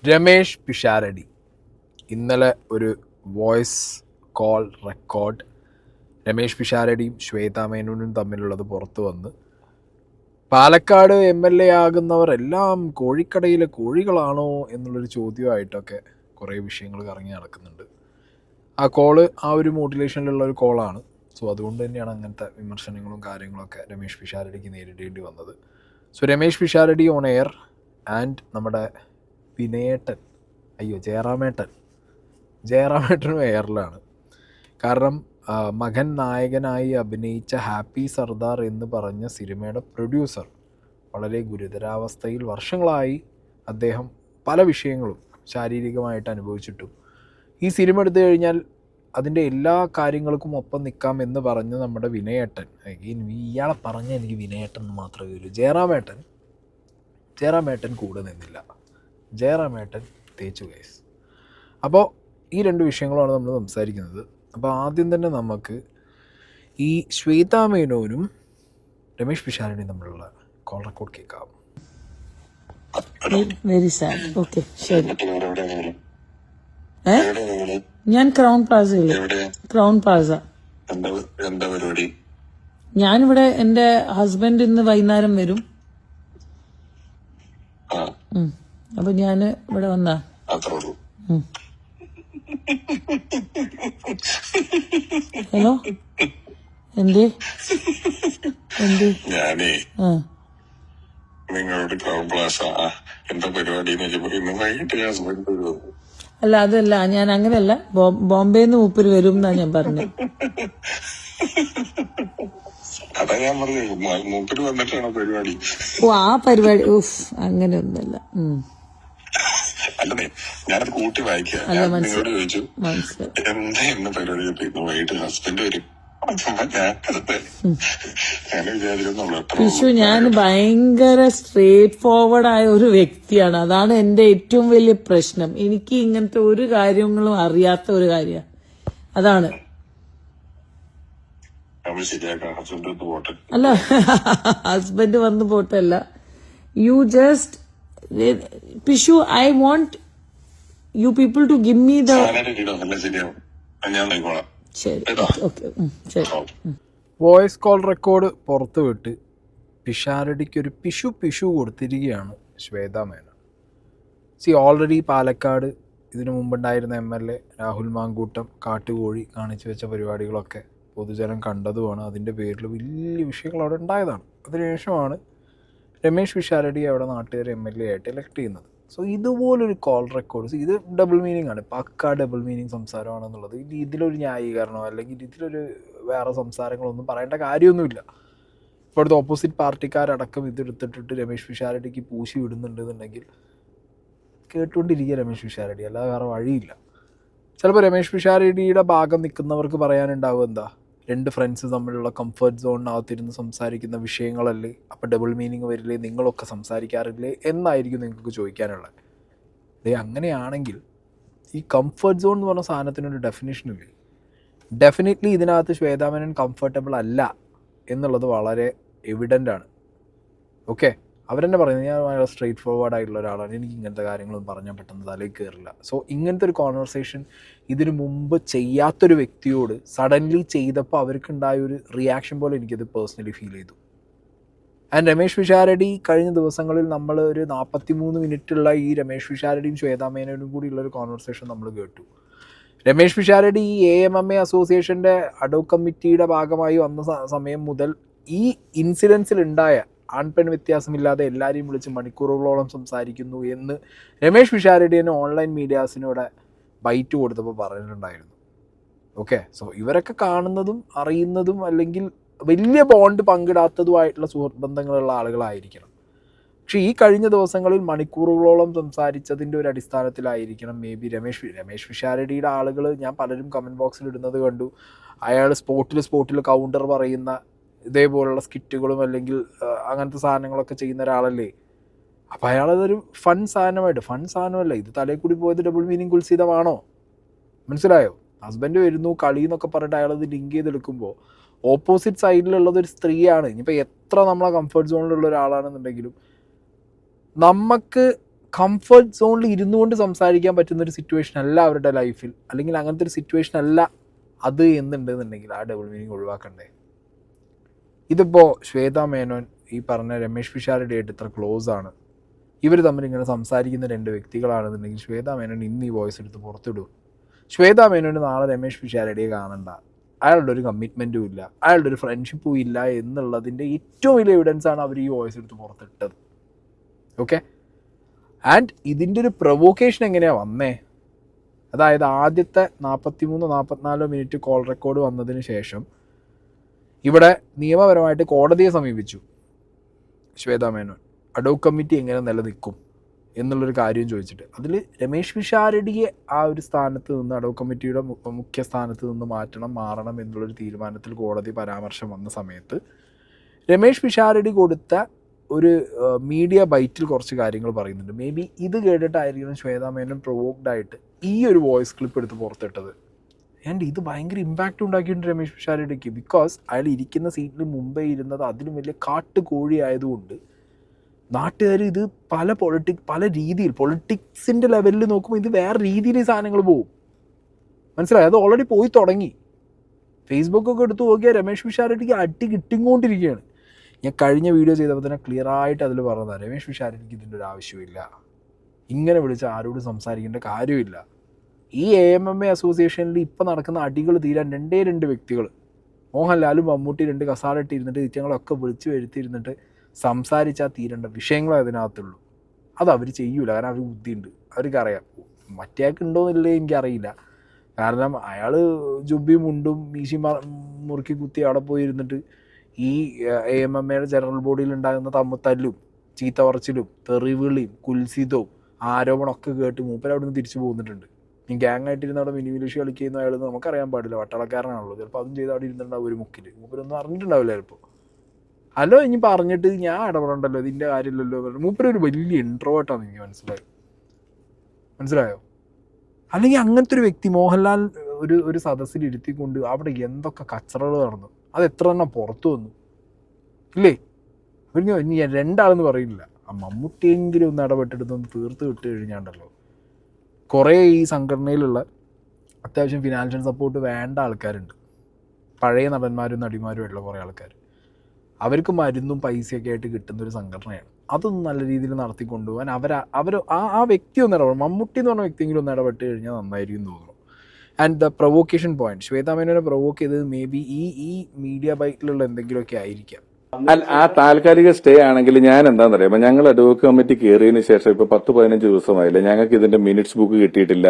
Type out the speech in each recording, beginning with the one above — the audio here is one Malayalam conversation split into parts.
രമേഷ് പിഷാരടി ഇന്നലെ ഒരു വോയിസ് കോൾ റെക്കോർഡ് രമേഷ് പിഷാരടിയും ശ്വേതാ മേനോനും തമ്മിലുള്ളത് പുറത്തു വന്ന് പാലക്കാട് MLA ആകുന്നവരെല്ലാം കോഴിക്കടയിലെ കോഴികളാണോ എന്നുള്ളൊരു ചോദ്യമായിട്ടൊക്കെ കുറേ വിഷയങ്ങൾ കറങ്ങി നടക്കുന്നുണ്ട്. ആ കോള് ആ ഒരു മോട്ടിവേഷനിലുള്ള ഒരു കോളാണ്. സോ അതുകൊണ്ട് തന്നെയാണ് അങ്ങനത്തെ വിമർശനങ്ങളും കാര്യങ്ങളൊക്കെ രമേഷ് പിഷാരടിക്ക് നേരിടേണ്ടി വന്നത്. So Ramesh Pisharody on air and നമ്മുടെ വിനയേട്ടൻ ജയറാമേട്ടനും എയറിലാണ്. കാരണം മകൻ നായകനായി അഭിനയിച്ച ഹാപ്പി സർദാർ എന്ന് പറഞ്ഞ സിനിമയുടെ പ്രൊഡ്യൂസർ വളരെ ഗുരുതരാവസ്ഥയിൽ വർഷങ്ങളായി അദ്ദേഹം പല വിഷയങ്ങളും ശാരീരികമായിട്ട് അനുഭവിച്ചിട്ടും ഈ സിനിമ എടുത്തു കഴിഞ്ഞാൽ അതിൻ്റെ എല്ലാ കാര്യങ്ങൾക്കും ഒപ്പം നിൽക്കാം എന്ന് പറഞ്ഞ് നമ്മുടെ വിനയേട്ടൻ, ഇയാളെ പറഞ്ഞ എനിക്ക് വിനയേട്ടൻ എന്ന് മാത്രമേ ഉള്ളൂ, ജയറാമേട്ടൻ കൂടെ നിന്നില്ല. ജയറാമേട്ടൻ തേച്ചു ഗൈസ്. അപ്പോൾ ഈ രണ്ട് വിഷയങ്ങളാണ് നമ്മൾ സംസാരിക്കുന്നത്. അപ്പോൾ ആദ്യം തന്നെ നമുക്ക് ഈ ശ്വേതാ മേനോനും രമേഷ് പിഷാരടിയും തമ്മിലുള്ള കോൾ റെക്കോർഡ് കേൾക്കാം. Very sad. ഓക്കെ, ശരി. ഞാൻ ക്രൗൺ പ്ലാസയില്. Crown Plaza. എന്താ പരിപാടി? ഞാനിവിടെ എന്റെ ഹസ്ബൻഡ് ഇന്ന് വൈകുന്നേരം വരും. അപ്പൊ ഞാന് ഇവിടെ വന്നാ. ഹലോ, എന്തേ ഞാനേ നിങ്ങളോട് ക്രൗൺ പ്ലാസ എന്താ പരിപാടി ഇന്ന് വൈകിട്ട് ഹസ്ബൻഡ് വരുമോ? അല്ല, അതല്ല, ഞാൻ അങ്ങനെയല്ല, ബോംബെന്ന് മൂപ്പര് വരും എന്നാ ഞാൻ പറഞ്ഞു. അതാ ഞാൻ പറഞ്ഞു, മൂപ്പര് വന്നിട്ടാണോ പരിപാടി? ഓ, ആ പരിപാടി. ഓഫ്, അങ്ങനെയൊന്നുമല്ല. അല്ലേ, ഞാനത് കൂട്ടി വായിക്കാം. നിങ്ങളോട് ചോദിച്ചു എന്താ ഇന്ന് പരിപാടി, ഇന്ന് വൈകിട്ട് ഹസ്ബൻഡ് വരും. വിഷു, ഞാൻ ഭയങ്കര സ്ട്രേറ്റ് ഫോർവേഡ് ആയ ഒരു വ്യക്തിയാണ്. അതാണ് എന്റെ ഏറ്റവും വലിയ പ്രശ്നം. എനിക്ക് ഇങ്ങനത്തെ ഒരു കാര്യങ്ങളും അറിയാത്ത ഒരു കാര്യമാണ്. അതാണ്. അല്ല, ഹസ്ബൻഡ് വന്ന് പോട്ടല്ല. You just Pishu, I want you people to give me the. Voice call record പുറത്തു വിട്ട് പിഷാരടിക്ക് ഒരു പിഷു കൊടുത്തിരിക്കുകയാണ് ശ്വേതാ മേനോൻ. ഓൾറെഡി പാലക്കാട് ഇതിനു മുമ്പുണ്ടായിരുന്ന MLA രാഹുൽ മാങ്കൂട്ടം കാട്ടുകോഴി കാണിച്ചു വെച്ച പരിപാടികളൊക്കെ പൊതുജനം കണ്ടതുമാണ്. അതിൻ്റെ പേരിൽ വലിയ വിഷയങ്ങൾ അവിടെ ഉണ്ടായതാണ്. അതിനുശേഷമാണ് രമേഷ് പിഷാരടി അവിടെ നാട്ടുകാർ MLA ആയിട്ട് എലക്ട് ചെയ്യുന്നത്. സോ ഇതുപോലൊരു കോൾ റെക്കോർഡ്, ഇത് ഡബിൾ മീനിങ് ആണ്, പക്കാ ഡബിൾ മീനിങ് സംസാരമാണെന്നുള്ളത്. ഇതിലൊരു ന്യായീകരണമോ അല്ലെങ്കിൽ ഇതിലൊരു വേറെ സംസാരങ്ങളൊന്നും പറയേണ്ട കാര്യമൊന്നുമില്ല. ഇപ്പോഴത്തെ ഓപ്പോസിറ്റ് പാർട്ടിക്കാരടക്കം ഇതെടുത്തിട്ടിട്ട് രമേഷ് പിഷാരടിക്ക് പൂശി വിടുന്നുണ്ടെന്നുണ്ടെങ്കിൽ കേട്ടുകൊണ്ടിരിക്കുക രമേഷ് പിഷാരടി, അല്ലാതെ വേറെ വഴിയില്ല. ചിലപ്പോൾ രമേഷ് പിഷാരടിയുടെ ഭാഗം നിൽക്കുന്നവർക്ക് പറയാനുണ്ടാവും, എന്താ രണ്ട് ഫ്രണ്ട്സ് തമ്മിലുള്ള കംഫർട്ട് സോണിനകത്തിരുന്ന് സംസാരിക്കുന്ന വിഷയങ്ങളല്ലേ, അപ്പോൾ ഡബിൾ മീനിങ് വരില്ലേ, നിങ്ങളൊക്കെ സംസാരിക്കാറില്ലേ എന്നായിരിക്കും നിങ്ങൾക്ക് ചോദിക്കാനുള്ളത്. അങ്ങനെയാണെങ്കിൽ ഈ കംഫർട്ട് സോൺ എന്ന് പറഞ്ഞ സാധനത്തിനൊരു ഡെഫിനിഷനില്ലേ? ഡെഫിനറ്റ്ലി ഇതിനകത്ത് ശ്വേതാ മേനോൻ കംഫർട്ടബിൾ അല്ല എന്നുള്ളത് വളരെ എവിഡൻ്റ് ആണ്. ഓക്കെ, അവരെന്നെ പറയുന്നത് ഞാൻ വളരെ സ്ട്രെയിറ്റ് ഫോർവേഡ് ആയിട്ടുള്ള ഒരാളാണ്, എനിക്ക് ഇങ്ങനത്തെ കാര്യങ്ങളൊന്നും പറഞ്ഞാൽ പെട്ടെന്ന് തലയിൽ കയറില്ല. സോ ഇങ്ങനത്തെ ഒരു കോൺവെർസേഷൻ ഇതിനു മുമ്പ് ചെയ്യാത്തൊരു വ്യക്തിയോട് സഡൻലി ചെയ്തപ്പോൾ അവർക്കുണ്ടായ ഒരു റിയാക്ഷൻ പോലെ എനിക്കത് പേഴ്സണലി ഫീൽ ചെയ്തു. ആൻഡ് രമേഷ് പിഷാരടി കഴിഞ്ഞ ദിവസങ്ങളിൽ നമ്മൾ ഒരു 43 മിനിറ്റുള്ള ഈ രമേഷ് പിഷാരടിയും ശ്വേതാ മേനോനും കൂടിയുള്ളൊരു കോൺവെർസേഷൻ നമ്മൾ കേട്ടു. രമേഷ് പിഷാരടി ഈ AMMA അസോസിയേഷൻ്റെ അഡോ കമ്മിറ്റിയുടെ ഭാഗമായി വന്ന സമയം മുതൽ ഈ ഇൻസിഡൻസിൽ ഉണ്ടായ ആൺപെൺ വ്യത്യാസമില്ലാതെ എല്ലാവരെയും വിളിച്ച് മണിക്കൂറുകളോളം സംസാരിക്കുന്നു എന്ന് രമേഷ് പിഷാരടിയെ ഓൺലൈൻ മീഡിയാസിനോട് ബൈറ്റ് കൊടുത്തപ്പോൾ പറഞ്ഞിട്ടുണ്ടായിരുന്നു. ഓക്കെ, സോ ഇവരൊക്കെ കാണുന്നതും അറിയുന്നതും അല്ലെങ്കിൽ വലിയ ബോണ്ട് പങ്കിടാത്തതുമായിട്ടുള്ള സുഹൃത്ത് ബന്ധങ്ങളുള്ള ആളുകളായിരിക്കണം. പക്ഷേ ഈ കഴിഞ്ഞ ദിവസങ്ങളിൽ മണിക്കൂറുകളോളം സംസാരിച്ചതിൻ്റെ ഒരു അടിസ്ഥാനത്തിലായിരിക്കണം മേ ബി രമേഷ് പിഷാരടിയുടെ ആളുകൾ, ഞാൻ പലരും കമൻറ്റ് ബോക്സിൽ ഇടുന്നത് കണ്ടു, അയാൾ സ്പോട്ടിൽ കൗണ്ടർ പറയുന്ന ഇതേപോലുള്ള സ്കിറ്റുകളും അല്ലെങ്കിൽ അങ്ങനത്തെ സാധനങ്ങളൊക്കെ ചെയ്യുന്ന ഒരാളല്ലേ. അപ്പോൾ അയാളതൊരു ഫൺ സാധനമല്ല, ഇത് തലയിൽ കൂടി പോയത് ഡബിൾ മീനിങ് കുൽസിതമാണോ? മനസ്സിലായോ? ഹസ്ബൻഡ് വരുന്നു കളി എന്നൊക്കെ പറഞ്ഞിട്ട് അയാളത് ലിങ്ക് ചെയ്തെടുക്കുമ്പോൾ ഓപ്പോസിറ്റ് സൈഡിലുള്ളത് ഒരു സ്ത്രീയാണ്. ഇനിയിപ്പോൾ എത്ര നമ്മളെ കംഫർട്ട് സോണിലുള്ള ഒരാളാണെന്നുണ്ടെങ്കിലും നമുക്ക് കംഫർട്ട് സോണിൽ ഇരുന്നു കൊണ്ട് സംസാരിക്കാൻ പറ്റുന്നൊരു സിറ്റുവേഷൻ അല്ല അവരുടെ ലൈഫിൽ, അല്ലെങ്കിൽ അങ്ങനത്തെ ഒരു സിറ്റുവേഷൻ അല്ല അത് എന്നുണ്ടെന്നുണ്ടെങ്കിൽ ആ ഡബിൾ മീനിങ് ഒഴിവാക്കണ്ടേ? ഇതിപ്പോൾ ശ്വേതാ മേനോൻ ഈ പറഞ്ഞ രമേഷ് പിഷാരടി ആയിട്ട് ഇത്ര ക്ലോസ് ആണ്, ഇവർ തമ്മിൽ ഇങ്ങനെ സംസാരിക്കുന്ന രണ്ട് വ്യക്തികളാണെന്നുണ്ടെങ്കിൽ ശ്വേതാ മേനോൻ ഇന്ന് ഈ വോയിസ് എടുത്ത് പുറത്തിടും. ശ്വേതാ മേനോന് നാളെ രമേഷ് പിഷാരടിയെ കാണണ്ട, അയാളുടെ ഒരു കമ്മിറ്റ്മെൻറ്റും ഇല്ല, അയാളുടെ ഒരു ഫ്രണ്ട്ഷിപ്പും ഇല്ല എന്നുള്ളതിൻ്റെ ഏറ്റവും വലിയ എവിഡൻസാണ് അവർ ഈ വോയിസ് എടുത്ത് പുറത്തിട്ടത്. ഓക്കെ, ആൻഡ് ഇതിൻ്റെ ഒരു പ്രൊവോക്കേഷൻ എങ്ങനെയാണ് വന്നേ? അതായത് ആദ്യത്തെ 43-44 മിനിറ്റ് കോൾ റെക്കോർഡ് വന്നതിന് ശേഷം ഇവിടെ നിയമപരമായിട്ട് കോടതിയെ സമീപിച്ചു ശ്വേതാ മേനോൻ, അഡോക് കമ്മിറ്റി എങ്ങനെ നിലനിൽക്കും എന്നുള്ളൊരു കാര്യം ചോദിച്ചിട്ട്. അതിൽ രമേഷ് പിഷാരടിയെ ആ ഒരു സ്ഥാനത്ത് നിന്ന്, അഡോക് കമ്മിറ്റിയുടെ മുഖ്യ സ്ഥാനത്ത് നിന്ന് മാറണം എന്നുള്ളൊരു തീരുമാനത്തിൽ കോടതി പരാമർശം വന്ന സമയത്ത് രമേഷ് പിഷാരടി കൊടുത്ത ഒരു മീഡിയ ബൈറ്റിൽ കുറച്ച് കാര്യങ്ങൾ പറയുന്നുണ്ട്. മേ ബി ഇത് കേട്ടിട്ടായിരിക്കണം ശ്വേതാ മേനോൻ പ്രൊവോക്ഡ് ഈ ഒരു വോയിസ് ക്ലിപ്പ് എടുത്ത് പുറത്തിട്ടത്. ആൻഡ് ഇത് ഭയങ്കര ഇമ്പാക്റ്റ് ഉണ്ടാക്കിയിട്ടുണ്ട് രമേഷ് പിഷാരടിക്ക്. ബിക്കോസ് അയാൾ ഇരിക്കുന്ന സീറ്റിൽ മുമ്പേ ഇരുന്നത് അതിലും വലിയ കാട്ടുകോഴി ആയതുകൊണ്ട് നാട്ടുകാർ ഇത് പല രീതിയിൽ പൊളിറ്റിക്സിൻ്റെ ലെവലിൽ നോക്കുമ്പോൾ ഇത് വേറെ രീതിയിൽ ഈ സാധനങ്ങൾ പോകും. മനസ്സിലായി? അത് ഓൾറെഡി പോയി തുടങ്ങി. ഫേസ്ബുക്കൊക്കെ എടുത്ത് നോക്കിയാൽ രമേഷ് പിഷാരടിക്ക് അടി കിട്ടിക്കൊണ്ടിരിക്കുകയാണ്. ഞാൻ കഴിഞ്ഞ വീഡിയോ ചെയ്തപ്പോൾ തന്നെ ക്ലിയറായിട്ട് അതിൽ പറഞ്ഞതാണ്, രമേഷ് പിഷാരടിക്ക് ഇതിൻ്റെ ഒരു ആവശ്യമില്ല, ഇങ്ങനെ വിളിച്ച് ആരോടും സംസാരിക്കേണ്ട കാര്യമില്ല. ഈ AMMA അസോസിയേഷനിൽ ഇപ്പം നടക്കുന്ന അടികൾ തീരാൻ രണ്ട് വ്യക്തികൾ, മോഹൻലാലും മമ്മൂട്ടി 2 കസാല ഇട്ടിരുന്നിട്ട് ഇറ്റങ്ങളൊക്കെ വിളിച്ച് വരുത്തിയിരുന്നിട്ട് സംസാരിച്ചാൽ തീരേണ്ട വിഷയങ്ങളെ അതിനകത്തുള്ളൂ. അത് അവർ ചെയ്യൂല, കാരണം അവർ ബുദ്ധിയുണ്ട്, അവർക്കറിയാം. മറ്റേയാൾക്ക് ഉണ്ടോയെന്നില്ലേ എനിക്കറിയില്ല. കാരണം അയാൾ ജുബിയും മുണ്ടും മീശി മുറുക്കി കുത്തി അവിടെ പോയിരുന്നിട്ട് ഈ AMMAയുടെ ജനറൽ ബോഡിയിൽ ഉണ്ടാകുന്ന തമ്മിത്തല്ലും ചീത്ത പറച്ചിലും തെറിവിളിയും കുൽസിതവും ആരോപണമൊക്കെ കേട്ട് മൂപ്പർ അവിടെ നിന്ന് തിരിച്ചു പോന്നിട്ടുണ്ട്. ഈ ഗ്യാങ് ആയിട്ടിരുന്ന് അവിടെ മിനി മിലിഷ്യ കളിക്കുന്ന അയാൾ നമുക്കറിയാൻ പാടില്ല, വട്ടാളക്കാരനാണല്ലോ. ചിലപ്പോൾ അതും ചെയ്ത് അവിടെ ഇരുന്നിട്ടുണ്ടാവും ഒരു മുക്കിൽ, മൂപ്പരൊന്നും അറിഞ്ഞിട്ടുണ്ടാവില്ല ചിലപ്പോൾ. ഹലോ ഇനി പറഞ്ഞിട്ട് ഞാൻ ഇടപെടണ്ടല്ലോ, ഇതിൻ്റെ കാര്യമില്ലല്ലോ. മൂപ്പരൊരു വലിയ ഇൻട്രോവേർട്ടാണ്, എനിക്ക് മനസ്സിലായോ? അല്ലെങ്കിൽ അങ്ങനത്തെ ഒരു വ്യക്തി മോഹൻലാൽ ഒരു സദസ്സിൽ ഇരുത്തിക്കൊണ്ട് അവിടെ എന്തൊക്കെ കച്ചറകൾ നടന്നു, അത് എത്ര എണ്ണം പുറത്തു വന്നു ഇല്ലേ? ഇനി 2 ആളെന്ന് പറയില്ല, ആ മമ്മൂട്ടിയെങ്കിലും ഒന്ന് ഇടപെട്ടെടുത്തൊന്ന് തീർത്ത് വിട്ട് കഴിഞ്ഞാണ്ടല്ലോ കുറേ ഈ സംഘടനയിലുള്ള അത്യാവശ്യം ഫിനാൻഷ്യൽ സപ്പോർട്ട് വേണ്ട ആൾക്കാരുണ്ട്, പഴയ നടന്മാരും നടിമാരുമായിട്ടുള്ള കുറേ ആൾക്കാർ. അവർക്ക് മരുന്നും പൈസയൊക്കെ ആയിട്ട് കിട്ടുന്നൊരു സംഘടനയാണ്. അതൊന്നും നല്ല രീതിയിൽ നടത്തിക്കൊണ്ടുപോകാൻ അവർ ആ വ്യക്തി ഒന്ന് ഇടപെടും. മമ്മൂട്ടി എന്ന് പറഞ്ഞ വ്യക്തിയെങ്കിലും ഒന്ന് ഇടപെട്ട് കഴിഞ്ഞാൽ നന്നായിരിക്കും തോന്നുന്നു. And the provocation point, Shweta മേനോനെ പ്രൊവോക്ക് ചെയ്തത് മേ ബി ഈ മീഡിയ ബൈറ്റിലുള്ള എന്തെങ്കിലുമൊക്കെ ആയിരിക്കാം. ആ താൽക്കാലിക സ്റ്റേ ആണെങ്കിൽ ഞാൻ എന്താണെന്ന് അറിയാം, ഞങ്ങൾ അഡ്വോക്കേറ്റ് കമ്മിറ്റി കയറിയതിന് ശേഷം ഇപ്പൊ 10-15 ദിവസമായില്ല, ഞങ്ങൾക്ക് ഇതിന്റെ മിനിറ്റ്സ് ബുക്ക് കിട്ടിയിട്ടില്ല,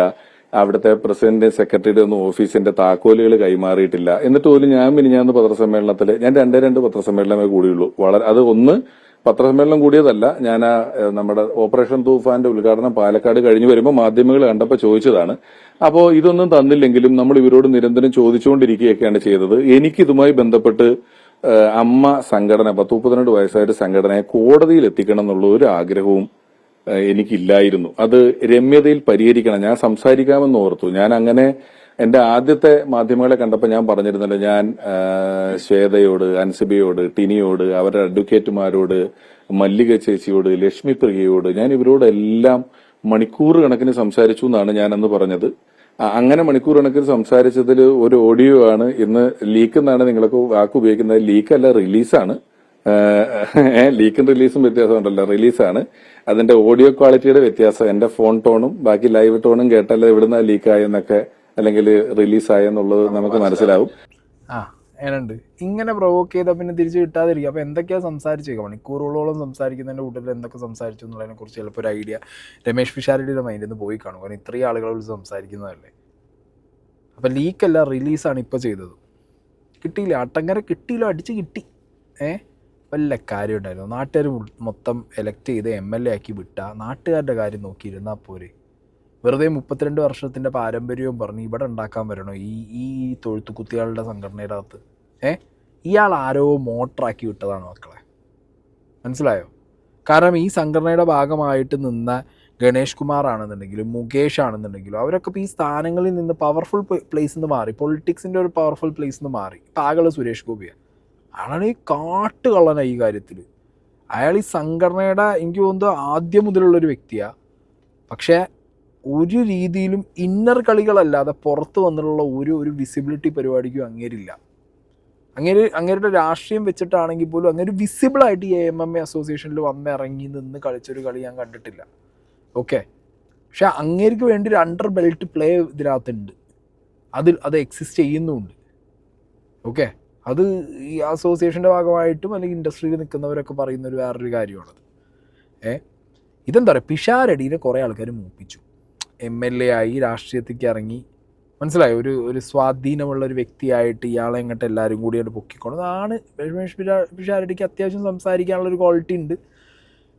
അവിടുത്തെ പ്രസിഡന്റ് സെക്രട്ടറിയുടെ ഒന്നും ഓഫീസിന്റെ താക്കോലുകൾ കൈമാറിയിട്ടില്ല. എന്നിട്ട് പോലും ഞാൻ പത്രസമ്മേളനത്തിൽ ഞാൻ 2 പത്രസമ്മേളനമേ കൂടിയുള്ളൂ. അത് ഒന്ന് പത്രസമ്മേളനം കൂടിയതല്ല, ഞാൻ നമ്മുടെ ഓപ്പറേഷൻ തൂഫാന്റെ ഉദ്ഘാടനം പാലക്കാട് കഴിഞ്ഞു വരുമ്പോൾ മാധ്യമങ്ങൾ കണ്ടപ്പോൾ ചോദിച്ചതാണ്. അപ്പോൾ ഇതൊന്നും തന്നില്ലെങ്കിലും നമ്മൾ ഇവരോട് നിരന്തരം ചോദിച്ചുകൊണ്ടിരിക്കുകയൊക്കെയാണ് ചെയ്തത്. എനിക്കിതുമായി ബന്ധപ്പെട്ട് അമ്മ സംഘടന 10-32 വയസ്സായ സംഘടനയെ കോടതിയിൽ എത്തിക്കണം എന്നുള്ള ഒരു ആഗ്രഹവും എനിക്കില്ലായിരുന്നു. അത് രമ്യതയിൽ പരിഹരിക്കണം, ഞാൻ സംസാരിക്കാമെന്ന് ഓർത്തു. ഞാൻ അങ്ങനെ എന്റെ ആദ്യത്തെ മാധ്യമങ്ങളെ കണ്ടപ്പോൾ ഞാൻ പറഞ്ഞിരുന്നല്ലോ, ഞാൻ ശ്വേതയോട്, അൻസിബയോട്, ടിനിയോട്, അവരുടെ അഡ്വക്കേറ്റുമാരോട്, മല്ലിക ചേച്ചിയോട്, ലക്ഷ്മി പ്രിയയോട്, ഞാൻ ഇവരോടെല്ലാം മണിക്കൂർ കണക്കിന് സംസാരിച്ചു എന്നാണ് ഞാൻ അന്ന് പറഞ്ഞത്. അങ്ങനെ മണിക്കൂർ കണക്കിന് സംസാരിച്ചതിൽ ഒരു ഓഡിയോ ആണ് ഇന്ന് ലീക്ക് എന്നാണ് നിങ്ങളൊക്കെ വാക്ക് ഉപയോഗിക്കുന്നത്. ലീക്കല്ല, റിലീസാണ്. ലീക്കും റിലീസും വ്യത്യാസമുണ്ടല്ലോ. റിലീസാണ്. അതിന്റെ ഓഡിയോ ക്വാളിറ്റിയുടെ വ്യത്യാസം, എന്റെ ഫോൺ ടോണും ബാക്കി ലൈവ് ടോണും കേട്ടല്ല എവിടുന്ന ലീക്കായെന്നൊക്കെ അല്ലെങ്കിൽ റിലീസായെന്നുള്ളത് നമുക്ക് മനസ്സിലാവും. ഏനുണ്ട് ഇങ്ങനെ പ്രൊവോക്ക് ചെയ്താൽ പിന്നെ തിരിച്ച് കിട്ടാതിരിക്കും. അപ്പോൾ എന്തൊക്കെയാണ് സംസാരിച്ചേക്കാം, മണിക്കൂറുകളോളം സംസാരിക്കുന്നതിൻ്റെ കൂട്ടത്തിൽ എന്തൊക്കെ സംസാരിച്ചു എന്നുള്ളതിനെ കുറിച്ച് ചിലപ്പോൾ ഒരു ഐഡിയ രമേഷ് പിഷാരടിയുടെ മൈൻഡിൽ നിന്ന് പോയി കാണും. കാരണം ഇത്രയും ആളുകൾ സംസാരിക്കുന്നതല്ലേ. അപ്പം ലീക്കല്ല, റിലീസാണ് ഇപ്പോൾ ചെയ്തത്. കിട്ടിയില്ല, അട്ടങ്കര കിട്ടിയില്ല, അടിച്ച് കിട്ടി. വല്ല കാര്യം ഉണ്ടായിരുന്നു. നാട്ടുകാർ മൊത്തം എലക്ട് ചെയ്ത് MLA ആക്കി വിട്ടാൽ നാട്ടുകാരുടെ കാര്യം നോക്കിയിരുന്നാൽ പോരെ. വെറുതെ 32 വർഷത്തിൻ്റെ പാരമ്പര്യവും പറഞ്ഞ് ഇവിടെ ഉണ്ടാക്കാൻ വരണോ ഈ തൊഴുത്തു കുത്തികളുടെ സംഘടനയുടെ അകത്ത്? ഇയാൾ ആരോ മോട്ടറാക്കി വിട്ടതാണ് മക്കളെ, മനസ്സിലായോ? കാരണം ഈ സംഘടനയുടെ ഭാഗമായിട്ട് നിന്ന ഗണേഷ് കുമാർ ആണെന്നുണ്ടെങ്കിലും മുകേഷ് ആണെന്നുണ്ടെങ്കിലും അവരൊക്കെ ഇപ്പോൾ ഈ സ്ഥാനങ്ങളിൽ നിന്ന് പവർഫുൾ പ്ലേസിൽ നിന്ന് മാറി, പൊളിറ്റിക്സിൻ്റെ ഒരു പവർഫുൾ പ്ലേസിൽ നിന്ന് മാറി. ഇപ്പം ആകെ സുരേഷ് ഗോപിയാണ്. അയാളാണ് ഈ കാട്ടുകള്ളനാണ് ഈ കാര്യത്തിൽ. അയാൾ ഈ സംഘടനയുടെ എനിക്ക് തോന്നുന്നത് ആദ്യം മുതലുള്ളൊരു വ്യക്തിയാണ്. പക്ഷേ ഒരു രീതിയിലും ഇന്നർ കളികളല്ലാതെ പുറത്ത് വന്നിട്ടുള്ള ഒരു വിസിബിലിറ്റി പരിപാടിക്കും അങ്ങേരില്ല. അങ്ങേരുടെ രാഷ്ട്രീയം വെച്ചിട്ടാണെങ്കിൽ പോലും അങ്ങനെ വിസിബിളായിട്ട് ഈ MMA അസോസിയേഷനിൽ വന്നിറങ്ങി നിന്ന് കളിച്ചൊരു കളി ഞാൻ കണ്ടിട്ടില്ല. ഓക്കെ, പക്ഷെ അങ്ങേർക്ക് വേണ്ടി ഒരു അണ്ടർ ബെൽറ്റ് പ്ലേ ഇതിനകത്തുണ്ട്, അത് എക്സിസ്റ്റ് ചെയ്യുന്നുമുണ്ട്. ഓക്കെ, അത് ഈ അസോസിയേഷൻ്റെ ഭാഗമായിട്ടും അല്ലെങ്കിൽ ഇൻഡസ്ട്രിയിൽ നിൽക്കുന്നവരൊക്കെ പറയുന്ന ഒരു വേറൊരു കാര്യമാണത്. ഇതെന്താ പറയുക, പിഷാരടിനെ കുറേ ആൾക്കാർ മൂപ്പിച്ചു. MLA ആയി രാഷ്ട്രീയത്തേക്ക് ഇറങ്ങി, മനസ്സിലായോ, ഒരു സ്വാധീനമുള്ള ഒരു വ്യക്തിയായിട്ട് ഇയാളെ എങ്ങോട്ട് എല്ലാവരും കൂടിയായിട്ട് പൊക്കിക്കൊണ്ടതാണ്. രമേഷ് പിഷാരടിക്ക് അത്യാവശ്യം സംസാരിക്കാനുള്ളൊരു ക്വാളിറ്റി ഉണ്ട്.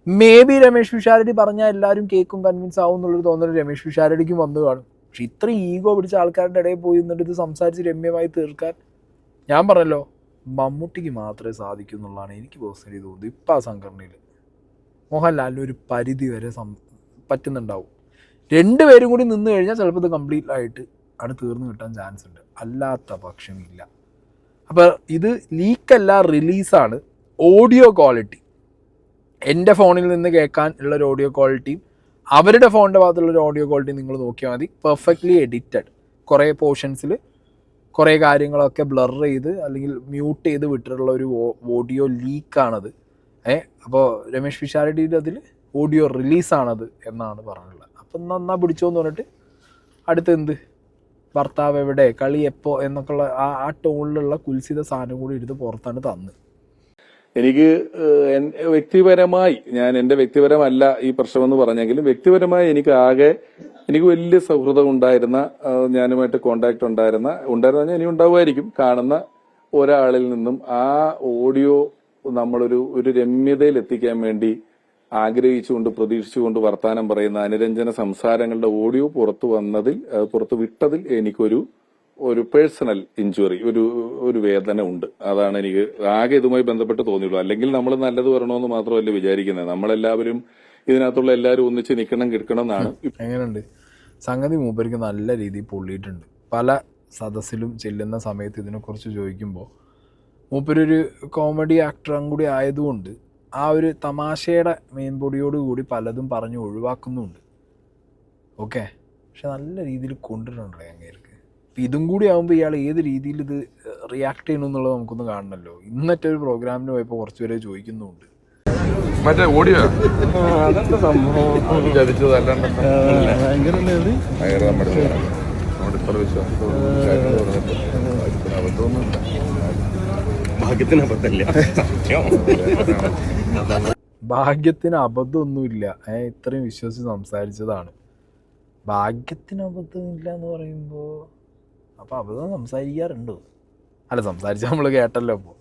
മേ ബി രമേഷ് പിഷാരടി പറഞ്ഞാൽ എല്ലാവരും കേൾക്കും, കൺവിൻസ് ആവും എന്നുള്ളൊരു തോന്നൽ രമേഷ് പിഷാരടിക്കും വന്നു കാണും. പക്ഷെ ഇത്രയും ഈഗോ പിടിച്ച ആൾക്കാരുടെ ഇടയിൽ പോയി നിന്നിട്ട് ഇത് സംസാരിച്ച് രമ്യമായി തീർക്കാൻ ഞാൻ പറഞ്ഞല്ലോ മമ്മൂട്ടിക്ക് മാത്രമേ സാധിക്കൂ എന്നുള്ളതാണ് എനിക്ക് പേഴ്സണലി തോന്നുന്നത്. ഇപ്പം ആ സംഘടനയിൽ മോഹൻലാലിന് ഒരു പരിധി വരെ പറ്റുന്നുണ്ടാവും. രണ്ടുപേരും കൂടി നിന്ന് കഴിഞ്ഞാൽ ചിലപ്പോൾ ഇത് കംപ്ലീറ്റ് ആയിട്ട് ആണ് തീർന്നു കിട്ടാൻ ചാൻസ് ഉണ്ട്, അല്ലാത്ത പക്ഷമില്ല. അപ്പോൾ ഇത് ലീക്കല്ല, റിലീസാണ്. ഓഡിയോ ക്വാളിറ്റി എൻ്റെ ഫോണിൽ നിന്ന് കേൾക്കാൻ ഉള്ളൊരു ഓഡിയോ ക്വാളിറ്റിയും അവരുടെ ഫോണിൻ്റെ ഭാഗത്തുള്ളൊരു ഓഡിയോ ക്വാളിറ്റി നിങ്ങൾ നോക്കിയാൽ മതി. Perfectly edited. കുറേ പോർഷൻസിൽ കുറേ കാര്യങ്ങളൊക്കെ ബ്ലർ ചെയ്ത് അല്ലെങ്കിൽ മ്യൂട്ട് ചെയ്ത് വിട്ടിട്ടുള്ള ഒരു ഓഡിയോ ലീക്കാണത്. അപ്പോൾ രമേഷ് പിഷാരടിയുടെ അതിൽ ഓഡിയോ റിലീസാണത് എന്നാണ് പറഞ്ഞിട്ടുള്ളത്. അപ്പം നന്നാ പിടിച്ചോന്ന് പറഞ്ഞിട്ട് അടുത്ത് എന്ത് ഭർത്താവ് എവിടെ, കളി എപ്പോൾ എന്നൊക്കെയുള്ള ആ ടോണിലുള്ള കുൽസിത സാധനം കൂടി എടുത്ത് പുറത്താണ് തന്ന്. എനിക്ക് വ്യക്തിപരമായി, ഞാൻ എൻ്റെ വ്യക്തിപരമല്ല ഈ പ്രശ്നമെന്ന് പറഞ്ഞെങ്കിലും വ്യക്തിപരമായി എനിക്ക് വലിയ സൗഹൃദം ഉണ്ടായിരുന്ന, ഞാനുമായിട്ട് കോണ്ടാക്ട് ഉണ്ടായിരുന്ന ഇനി ഉണ്ടാവുമായിരിക്കും, കാണുന്ന ഒരാളിൽ നിന്നും ആ ഓഡിയോ നമ്മളൊരു രമ്യതയിൽ എത്തിക്കാൻ വേണ്ടി ആഗ്രഹിച്ചുകൊണ്ട് പ്രതീക്ഷിച്ചുകൊണ്ട് വർത്താനം പറയുന്ന അനുരഞ്ജന സംസാരങ്ങളുടെ ഓഡിയോ പുറത്തു വിട്ടതിൽ എനിക്കൊരു പേഴ്സണൽ ഇഞ്ചുറി, ഒരു വേദന ഉണ്ട്. അതാണ് എനിക്ക് ആകെ ഇതുമായി ബന്ധപ്പെട്ട് തോന്നിയുള്ളൂ. അല്ലെങ്കിൽ നമ്മൾ നല്ലത് വരണമെന്ന് മാത്രമല്ല വിചാരിക്കുന്നത്, നമ്മളെല്ലാവരും ഇതിനകത്തുള്ള എല്ലാവരും ഒന്നിച്ച് നിൽക്കണം കിടക്കണം എന്നാണ്. എങ്ങനെയുണ്ട് സംഗതി? മൂപ്പർക്ക് നല്ല രീതിയിൽ പൊള്ളിയിട്ടുണ്ട്. പല സദസ്സിലും ചെല്ലുന്ന സമയത്ത് ഇതിനെക്കുറിച്ച് ചോദിക്കുമ്പോൾ മൂപ്പരൊരു കോമഡി ആക്ടറും കൂടി ആയതുകൊണ്ട് ആ ഒരു തമാശയുടെ മെയിൻപൊടിയോടുകൂടി പലതും പറഞ്ഞ് ഒഴിവാക്കുന്നുമുണ്ട്. ഓക്കെ, പക്ഷെ നല്ല രീതിയിൽ കൊണ്ടിട്ടുണ്ട് അങ്ങേർക്ക്. അപ്പം ഇതും കൂടി ആകുമ്പോൾ ഇയാൾ ഏത് രീതിയിൽ ഇത് റിയാക്ട് ചെയ്യണമെന്നുള്ളത് നമുക്കൊന്ന് കാണണമല്ലോ. ഇന്നത്തെ ഒരു പ്രോഗ്രാമിന് പോയപ്പോൾ കുറച്ച് പേരെ ചോദിക്കുന്നുമുണ്ട്. മറ്റേ ഓഡിയോ അതെന്താ സംഭവം ചതിച്ചതല്ലാണ്ട് ഭാഗ്യത്തിന് അബദ്ധമൊന്നുമില്ല. ഇത്രയും വിശ്വസിച്ച് സംസാരിച്ചതാണ്. ഭാഗ്യത്തിന് അബദ്ധമില്ല എന്ന് പറയുമ്പോൾ അപ്പോൾ അബദ്ധം സംസാരിക്കാറുണ്ടോ? അല്ല, സംസാരിച്ചാൽ നമ്മൾ കേട്ടല്ലോ. അപ്പോൾ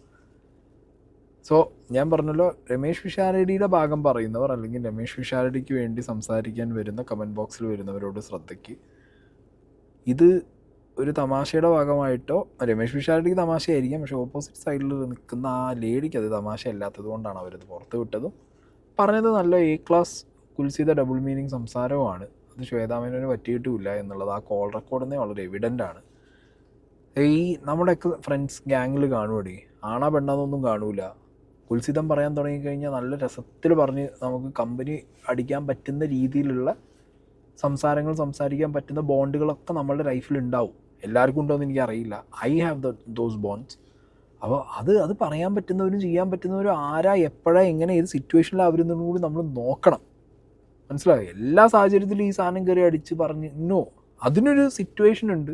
സോ ഞാൻ പറഞ്ഞല്ലോ, രമേഷ് പിഷാരടിയുടെ ഭാഗം പറയുന്നവർ അല്ലെങ്കിൽ രമേഷ് പിഷാരടിക്ക് വേണ്ടി സംസാരിക്കാൻ വരുന്ന കമൻറ്റ് ബോക്സിൽ വരുന്നവരോട് ശ്രദ്ധയ്ക്ക്, ഇത് ഒരു തമാശയുടെ ഭാഗമായിട്ടോ, രമേഷ് പിഷാരടിക്ക് തമാശയായിരിക്കാം, പക്ഷേ ഓപ്പോസിറ്റ് സൈഡിൽ നിൽക്കുന്ന ആ ലേഡിക്ക് അത് തമാശ അല്ലാത്തത് കൊണ്ടാണ് അവരത് പുറത്ത് വിട്ടതും. പറഞ്ഞത് നല്ല A ക്ലാസ് കുൽസിത ഡബിൾ മീനിങ് സംസാരവുമാണ്. അത് ശ്വേതാമേനോന് പറ്റിയിട്ടുമില്ല എന്നുള്ളത് ആ കോൾ റെക്കോർഡിനെ വളരെ എവിഡൻ്റ് ആണ്. ഈ നമ്മുടെയൊക്കെ ഫ്രണ്ട്സ് ഗ്യാങ്ങിൽ കാണുമടി, ആണാ പെണ്ണാന്നൊന്നും കാണൂല. കുൽസിതം പറയാൻ തുടങ്ങിക്കഴിഞ്ഞാൽ നല്ല രസത്തിൽ പറഞ്ഞ് നമുക്ക് കമ്പനി അടിക്കാൻ പറ്റുന്ന രീതിയിലുള്ള സംസാരങ്ങൾ സംസാരിക്കാൻ പറ്റുന്ന ബോണ്ടുകളൊക്കെ നമ്മളുടെ ലൈഫിൽ ഉണ്ടാവും. എല്ലാവർക്കും ഉണ്ടോയെന്ന് എനിക്കറിയില്ല. I have those bonds. അപ്പോൾ അത് പറയാൻ പറ്റുന്നവരും ചെയ്യാൻ പറ്റുന്നവരും ആരാ, എപ്പോഴാ, എങ്ങനെ, ഏത് സിറ്റുവേഷനിലാണ് അവരെന്നും കൂടി നമ്മൾ നോക്കണം. മനസ്സിലായോ? എല്ലാ സാഹചര്യത്തിലും ഈ സാധനം കയറി അടിച്ച് പറഞ്ഞ് നോ, അതിനൊരു സിറ്റുവേഷൻ ഉണ്ട്.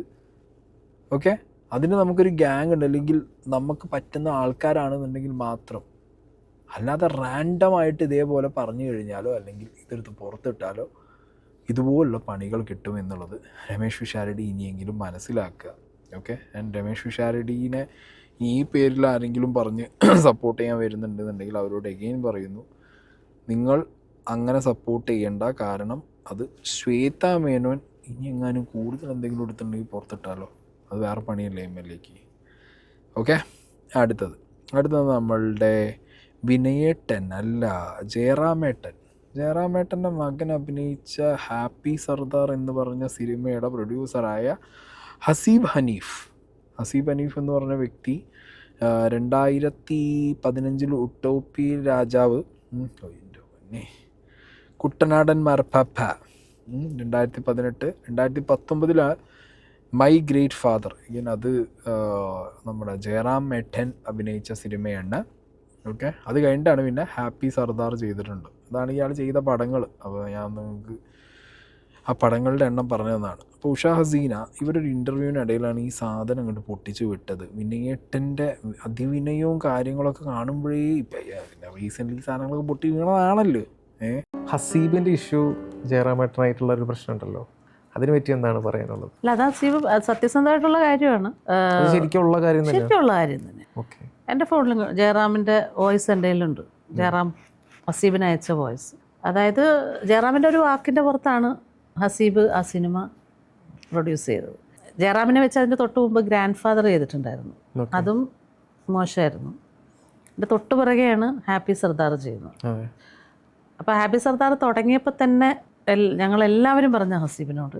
ഓക്കെ, അതിന് നമുക്കൊരു ഗ്യാങ് ഉണ്ട്, അല്ലെങ്കിൽ നമുക്ക് പറ്റുന്ന ആൾക്കാരാണെന്നുണ്ടെങ്കിൽ മാത്രം. അല്ലാതെ റാൻഡമായിട്ട് ഇതേപോലെ പറഞ്ഞു കഴിഞ്ഞാലോ അല്ലെങ്കിൽ ഇതെടുത്ത് പുറത്തിട്ടാലോ ഇതുപോലുള്ള പണികൾ കിട്ടുമെന്നുള്ളത് രമേഷ് പിഷാരടി ഇനിയെങ്കിലും മനസ്സിലാക്കുക. ഓക്കെ, ആൻഡ് രമേഷ് പിഷാരടീനെ ഈ പേരിൽ ആരെങ്കിലും പറഞ്ഞ് സപ്പോർട്ട് ചെയ്യാൻ വരുന്നുണ്ടെന്നുണ്ടെങ്കിൽ അവരോട് എഗെയിൻ പറയുന്നു, നിങ്ങൾ അങ്ങനെ സപ്പോർട്ട് ചെയ്യേണ്ട. കാരണം അത് ശ്വേതാ മേനോൻ ഇനി എങ്ങാനും കൂടുതൽ എന്തെങ്കിലും എടുത്തിട്ടുണ്ടെങ്കിൽ പുറത്തിട്ടാലോ അത് വേറെ പണിയല്ലേ MLAക്ക്. ഓക്കെ, അടുത്തത് നമ്മളുടെ വിനയേട്ടൻ അല്ല ജയറാമേട്ടൻ്റെ മകൻ അഭിനയിച്ച ഹാപ്പി സർദാർ എന്ന് പറഞ്ഞ സിനിമയുടെ പ്രൊഡ്യൂസറായ ഹസീബ് ഹനീഫ് എന്ന് പറഞ്ഞ വ്യക്തി 2015 ഉട്ടോപ്പിയൻ രാജാവ് കുട്ടനാടൻ മാർപ്പാപ്പ 2018. 2019 മൈ ഗ്രേറ്റ് ഫാദർ, ഇങ്ങനെ അത് നമ്മുടെ ജയറാം മേട്ടൻ അഭിനയിച്ച സിനിമയാണ്. ഓക്കെ, അത് കഴിഞ്ഞിട്ടാണ് പിന്നെ ഹാപ്പി സർദാർ ചെയ്തിട്ടുണ്ട്. അതാണ് ഇയാൾ ചെയ്ത പടങ്ങൾ. അപ്പോൾ ഞാൻ നിങ്ങൾക്ക് ആ പടങ്ങളുടെ എണ്ണം പറഞ്ഞു തന്നതാണ്. അപ്പോൾ ഉഷ ഹസീന ഇവരൊരു ഇൻ്റർവ്യൂവിനിടയിലാണ് ഈ സാധനം അങ്ങോട്ട് പൊട്ടിച്ച് വിട്ടത്. വിനയേട്ടൻ്റെ അതിവിനയവും കാര്യങ്ങളൊക്കെ കാണുമ്പോഴേ പിന്നെ റീസെൻ്റ്ലി സാധനങ്ങളൊക്കെ പൊട്ടി വീണതാണല്ലോ. ഹസീബിന്റെ ഇഷ്യൂ ജയറാമേട്ടനായിട്ടുള്ള ഒരു പ്രശ്നമുണ്ടല്ലോ, അതിനെ പറ്റി എന്താണ് പറയാനുള്ളത്? അല്ല, അത് ഹസീബ് സത്യസന്ധമായിട്ടുള്ള കാര്യമാണ്. അത് ശരിക്കുള്ള കാര്യം തന്നെ. ശരിക്കുള്ള കാര്യം തന്നെ. ഓക്കെ. എൻ്റെ ഫോണിൽ ജയറാമിൻ്റെ വോയിസ് എൻ്റെ കയ്യിലുണ്ട്. ജയറാം ഹസീബിന് അയച്ച വോയിസ്. അതായത് ജയറാമിൻ്റെ ഒരു വാക്കിൻ്റെ പുറത്താണ് ഹസീബ് ആ സിനിമ പ്രൊഡ്യൂസ് ചെയ്തത്. ജയറാമിനെ വെച്ച് അതിൻ്റെ തൊട്ട് മുമ്പ് ഗ്രാൻഡ് ഫാദർ ചെയ്തിട്ടുണ്ടായിരുന്നു, അതും മോശമായിരുന്നു. എൻ്റെ തൊട്ട് പിറകെയാണ് ഹാപ്പി സർദാർ ചെയ്യുന്നത്. അപ്പോൾ ഹാപ്പി സർദാർ തുടങ്ങിയപ്പോൾ തന്നെ ഞങ്ങളെല്ലാവരും പറഞ്ഞ ഹസീബിനോട്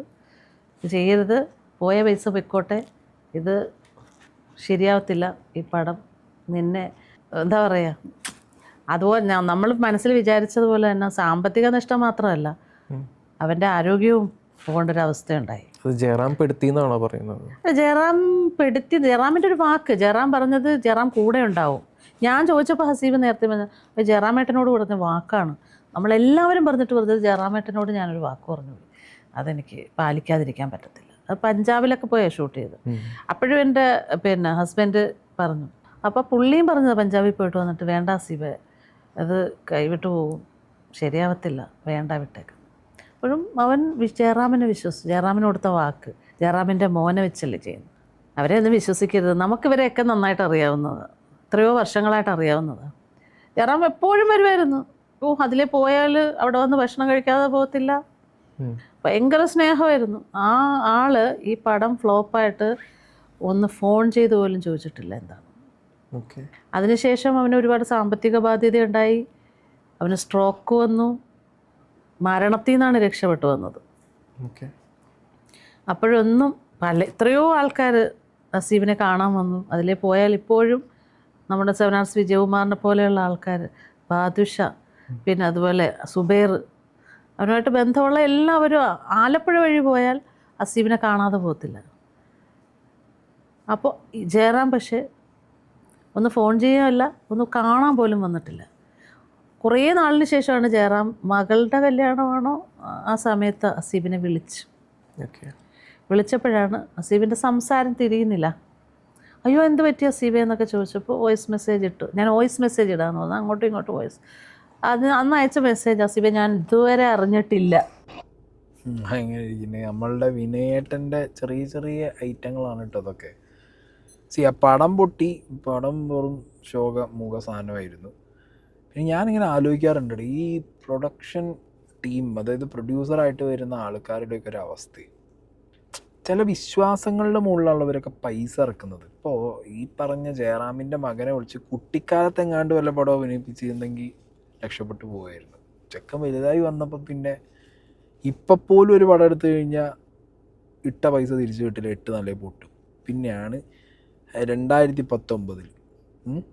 ഇത് ചെയ്യരുത്, പോയ പൈസ പൊയ്ക്കോട്ടെ, ഇത് ശരിയാവത്തില്ല, ഈ പടം നിന്നെ എന്താ പറയുക, അതുപോലെ നമ്മൾ മനസ്സിൽ വിചാരിച്ചതുപോലെ തന്നെ സാമ്പത്തിക നഷ്ടം മാത്രമല്ല, അവൻ്റെ ആരോഗ്യവും പോകേണ്ടൊരവസ്ഥയുണ്ടായി. അത് ജയറാം പെടുത്തിയെന്നാണോ പറയുന്നത്? ജയറാമിൻ്റെ ഒരു വാക്ക്, ജയറാം പറഞ്ഞത് ജയറാം കൂടെ ഉണ്ടാവും. ഞാൻ ചോദിച്ചപ്പോൾ ഹസീബ് നേരത്തെ പറഞ്ഞ ജയറാമേട്ടനോട് കൊടുത്ത വാക്കാണ്. നമ്മളെല്ലാവരും പറഞ്ഞത് ജയറാമേട്ടനോട് ഞാനൊരു വാക്ക് പറഞ്ഞു, അതെനിക്ക് പാലിക്കാതിരിക്കാൻ പറ്റത്തില്ല. അത് പഞ്ചാബിലൊക്കെ പോയാൽ ഷൂട്ട് ചെയ്ത്. അപ്പോഴും എൻ്റെ ഹസ്ബൻഡ് പറഞ്ഞു. അപ്പോൾ പുള്ളിയും പറഞ്ഞത് പഞ്ചാബിൽ പോയിട്ട് വന്നിട്ട്, വേണ്ട ഹസീബ്, അത് കൈവിട്ട് പോകും, ശരിയാവത്തില്ല, വേണ്ട, വിട്ടേക്ക്. അപ്പോഴും അവൻ ജയറാമിനെ വിശ്വസിച്ചു. ജയറാമിന് കൊടുത്ത വാക്ക്, ജയറാമിൻ്റെ മോനെ വെച്ചല്ലേ ചെയ്യുന്നത്. അവരെ ഒന്നും വിശ്വസിക്കരുത്. നമുക്കിവരെയൊക്കെ നന്നായിട്ട് അറിയാവുന്നത്, എത്രയോ വർഷങ്ങളായിട്ട് അറിയാവുന്നത്. ജയറാം എപ്പോഴും വരുമായിരുന്നു. അതിലേ പോയാൽ അവിടെ വന്ന് ഭക്ഷണം കഴിക്കാതെ പോകത്തില്ല. ഭയങ്കര സ്നേഹമായിരുന്നു. ആ ആള് ഈ പടം ഫ്ലോപ്പായിട്ട് ഒന്ന് ഫോൺ ചെയ്ത് പോലും ചോദിച്ചിട്ടില്ല എന്താണ്. അതിനുശേഷം അവന് ഒരുപാട് സാമ്പത്തിക ബാധ്യതയുണ്ടായി. അവന് സ്ട്രോക്ക് വന്നു. മരണത്തിൽ നിന്നാണ് രക്ഷപ്പെട്ടു വന്നത്. അപ്പോഴൊന്നും എത്രയോ ആൾക്കാർ ഹസീബിനെ കാണാൻ വന്നു. അതിലേ പോയാൽ ഇപ്പോഴും നമ്മുടെ സെവനാർസ് വിജയകുമാറിനെ പോലെയുള്ള ആൾക്കാർ, ബാദുഷ, പിന്നെ അതുപോലെ സുബൈർ, അവനുമായിട്ട് ബന്ധമുള്ള എല്ലാവരും ആലപ്പുഴ വഴി പോയാൽ ഹസീബിനെ കാണാതെ പോകത്തില്ല. അപ്പോൾ ജയറാം പക്ഷേ ഒന്ന് ഫോൺ ചെയ്യുകയല്ല, ഒന്ന് കാണാൻ പോലും വന്നിട്ടില്ല. കുറേ നാളിന് ശേഷമാണ് ജയറാം, മകളുടെ കല്യാണമാണോ ആ സമയത്ത് ഹസീബിനെ വിളിച്ചപ്പോഴാണ് ഹസീബിൻ്റെ സംസാരം തിരിയുന്നില്ല. അയ്യോ എന്ത് പറ്റി ഹസീബേ എന്നൊക്കെ ചോദിച്ചപ്പോൾ വോയിസ് മെസ്സേജ് ഇട്ടു. ഞാൻ വോയിസ് മെസ്സേജ് ഇടാമെന്ന് പറഞ്ഞു, അങ്ങോട്ടും ഇങ്ങോട്ടും വോയിസ്. അന്ന് അയച്ച മെസ്സേജ്, ഹസീബെ ഞാൻ ഇതുവരെ അറിഞ്ഞിട്ടില്ല. അങ്ങനെ ഇരിക്കുന്നത് നമ്മളുടെ വിനയേട്ടൻ്റെ ചെറിയ ചെറിയ ഐറ്റങ്ങളാണ് കേട്ടോ അതൊക്കെ. ആ പടം പൊട്ടി, പടം വെറും മുഖ സാധനമായിരുന്നു. പിന്നെ ഞാനിങ്ങനെ ആലോചിക്കാറുണ്ട്, ഈ പ്രൊഡക്ഷൻ ടീം, അതായത് പ്രൊഡ്യൂസറായിട്ട് വരുന്ന ആൾക്കാരുടെയൊക്കെ ഒരു അവസ്ഥ. ചില വിശ്വാസങ്ങളുടെ മുകളിലുള്ളവരൊക്കെ പൈസ ഇറക്കുന്നത്. ഇപ്പോൾ ഈ പറഞ്ഞ ജയറാമിൻ്റെ മകനെ വിളിച്ച് കുട്ടിക്കാലത്തെങ്ങാണ്ട് വല്ല പടം അഭിനയിപ്പിച്ചിരുന്നെങ്കിൽ രക്ഷപ്പെട്ടു പോവുമായിരുന്നു. ചെക്കൻ വലുതായി വന്നപ്പോൾ പിന്നെ ഇപ്പം പോലും ഒരു പടം എടുത്തു കഴിഞ്ഞാൽ ഇട്ട പൈസ തിരിച്ചു കിട്ടില്ല, 8 നല്ല പൊട്ടും. പിന്നെയാണ് 2019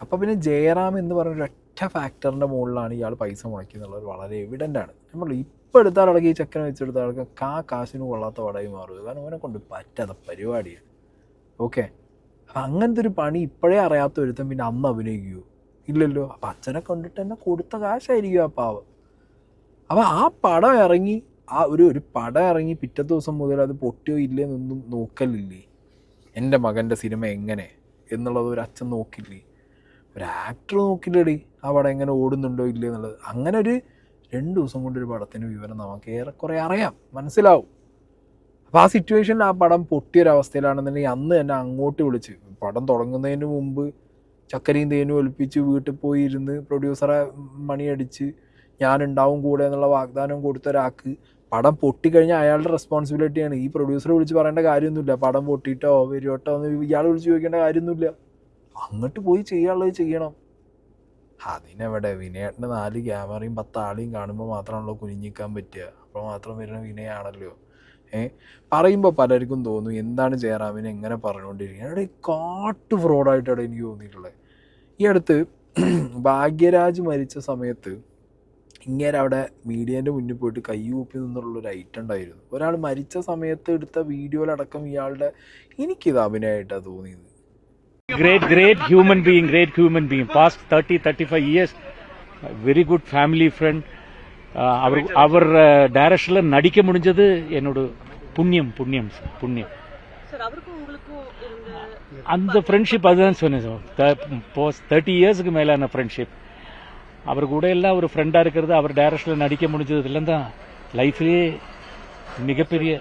അപ്പോൾ പിന്നെ ജയറാം എന്ന് പറഞ്ഞ ഒറ്റ ഫാക്ടറിൻ്റെ മുകളിലാണ് ഇയാൾ പൈസ മുടക്കിയെന്നുള്ളത് വളരെ എവിഡൻ്റാണ്. നമ്മൾ ഇപ്പോൾ എടുത്താലടക്കി ഈ ചെക്കനെ വെച്ചെടുത്താലൊക്കെ കാശിന് കൊള്ളാത്ത പടമായി മാറുക. കാരണം അവനെ കൊണ്ട് പറ്റാത്ത പരിപാടിയാണ്. ഓക്കെ, അപ്പം അങ്ങനത്തെ ഒരു പണി ഇപ്പോഴേ അറിയാത്ത ഒരുത്തൻ പിന്നെ അന്ന് അഭിനയിക്കുമോ? ഇല്ലല്ലോ. അപ്പം അച്ഛനെ കണ്ടിട്ട് തന്നെ കൊടുത്ത കാശായിരിക്കും ആ പാവം. അപ്പോൾ ആ പടം ഇറങ്ങി, ആ ഒരു പടം ഇറങ്ങി പിറ്റത്തെ ദിവസം മുതൽ അത് പൊട്ടിയോ ഇല്ലേന്നൊന്നും നോക്കലില്ലേ. എൻ്റെ മകൻ്റെ സിനിമ എങ്ങനെ എന്നുള്ളത് ഒരു അച്ഛൻ നോക്കില്ലേ, ഒരു ആക്ടർ നോക്കില്ലേടി ആ പടം എങ്ങനെ ഓടുന്നുണ്ടോ ഇല്ലേ എന്നുള്ളത്. അങ്ങനെ ഒരു 2 ദിവസം കൊണ്ടൊരു പടത്തിൻ്റെ വിവരം നമുക്ക് ഏറെക്കുറെ അറിയാം, മനസ്സിലാവും. അപ്പോൾ ആ സിറ്റുവേഷനിൽ ആ പടം പൊട്ടിയൊരവസ്ഥയിലാണെന്നുണ്ടെങ്കിൽ അന്ന് തന്നെ അങ്ങോട്ട് വിളിച്ച്, പടം തുടങ്ങുന്നതിന് മുമ്പ് ചക്കരയും തേനും ഒലിപ്പിച്ച് വീട്ടിൽ പോയി ഇരുന്ന് പ്രൊഡ്യൂസറെ മണിയടിച്ച് ഞാനുണ്ടാവും കൂടെ എന്നുള്ള വാഗ്ദാനം കൊടുത്ത ഒരാൾക്ക് പടം പൊട്ടിക്കഴിഞ്ഞാൽ അയാളുടെ റെസ്പോൺസിബിലിറ്റിയാണ്. ഈ പ്രൊഡ്യൂസറെ വിളിച്ച് പറയേണ്ട കാര്യമൊന്നുമില്ല, പടം പൊട്ടിയിട്ടോ വരുവട്ടോ എന്ന് ഇയാൾ വിളിച്ച് ചോദിക്കേണ്ട കാര്യമൊന്നുമില്ല. അങ്ങോട്ട് പോയി ചെയ്യാനുള്ളത് ചെയ്യണം. അതിനെവിടെ വിനയേട്ടന് 4 ക്യാമറയും 10 ആളെയും കാണുമ്പോൾ മാത്രമാണല്ലോ കുനിഞ്ഞിക്കാൻ പറ്റുക. അപ്പോൾ മാത്രം വരുന്ന വിനയാണല്ലോ. പറയുമ്പോൾ പലർക്കും തോന്നും എന്താണ് ജയറാമിനെ എങ്ങനെ പറഞ്ഞുകൊണ്ടിരിക്കുന്നത്. അവിടെ കാട്ട് ഫ്രോഡായിട്ടാണ് എനിക്ക് തോന്നിയിട്ടുള്ളത്. ഈ അടുത്ത് ഭാഗ്യരാജ് മരിച്ച സമയത്ത് ഇങ്ങനെ അവിടെ മീഡിയേൻ്റെ മുന്നിൽ പോയിട്ട് കൈ കൂപ്പി നിന്നുള്ളൊരു ഐറ്റം ഉണ്ടായിരുന്നു. ഒരാൾ മരിച്ച സമയത്ത് എടുത്ത വീഡിയോയിലടക്കം ഇയാളുടെ എനിക്കിത് അഭിനയമായിട്ടാണ് തോന്നിയത്. Great human being. Past 30-35 years, very good family friend. அவர் டைரக்ஷன்ல நடிக்க முடிஞ்சது என்னோட புண்ணியம். அந்த ஃப்ரெண்ட்ஷிப் அதுதான் சொன்னேன் சார். 30 இயர்ஸ்க்கு மேலான ஃப்ரெண்ட்ஷிப். அவர் கூட எல்லாம் ஒரு ஃப்ரெண்டா இருக்கிறது, அவர் டைரக்ஷன்ல நடிக்க முடிஞ்சது இதெல்லாம் தான் லைஃப்லயே மிகப்பெரிய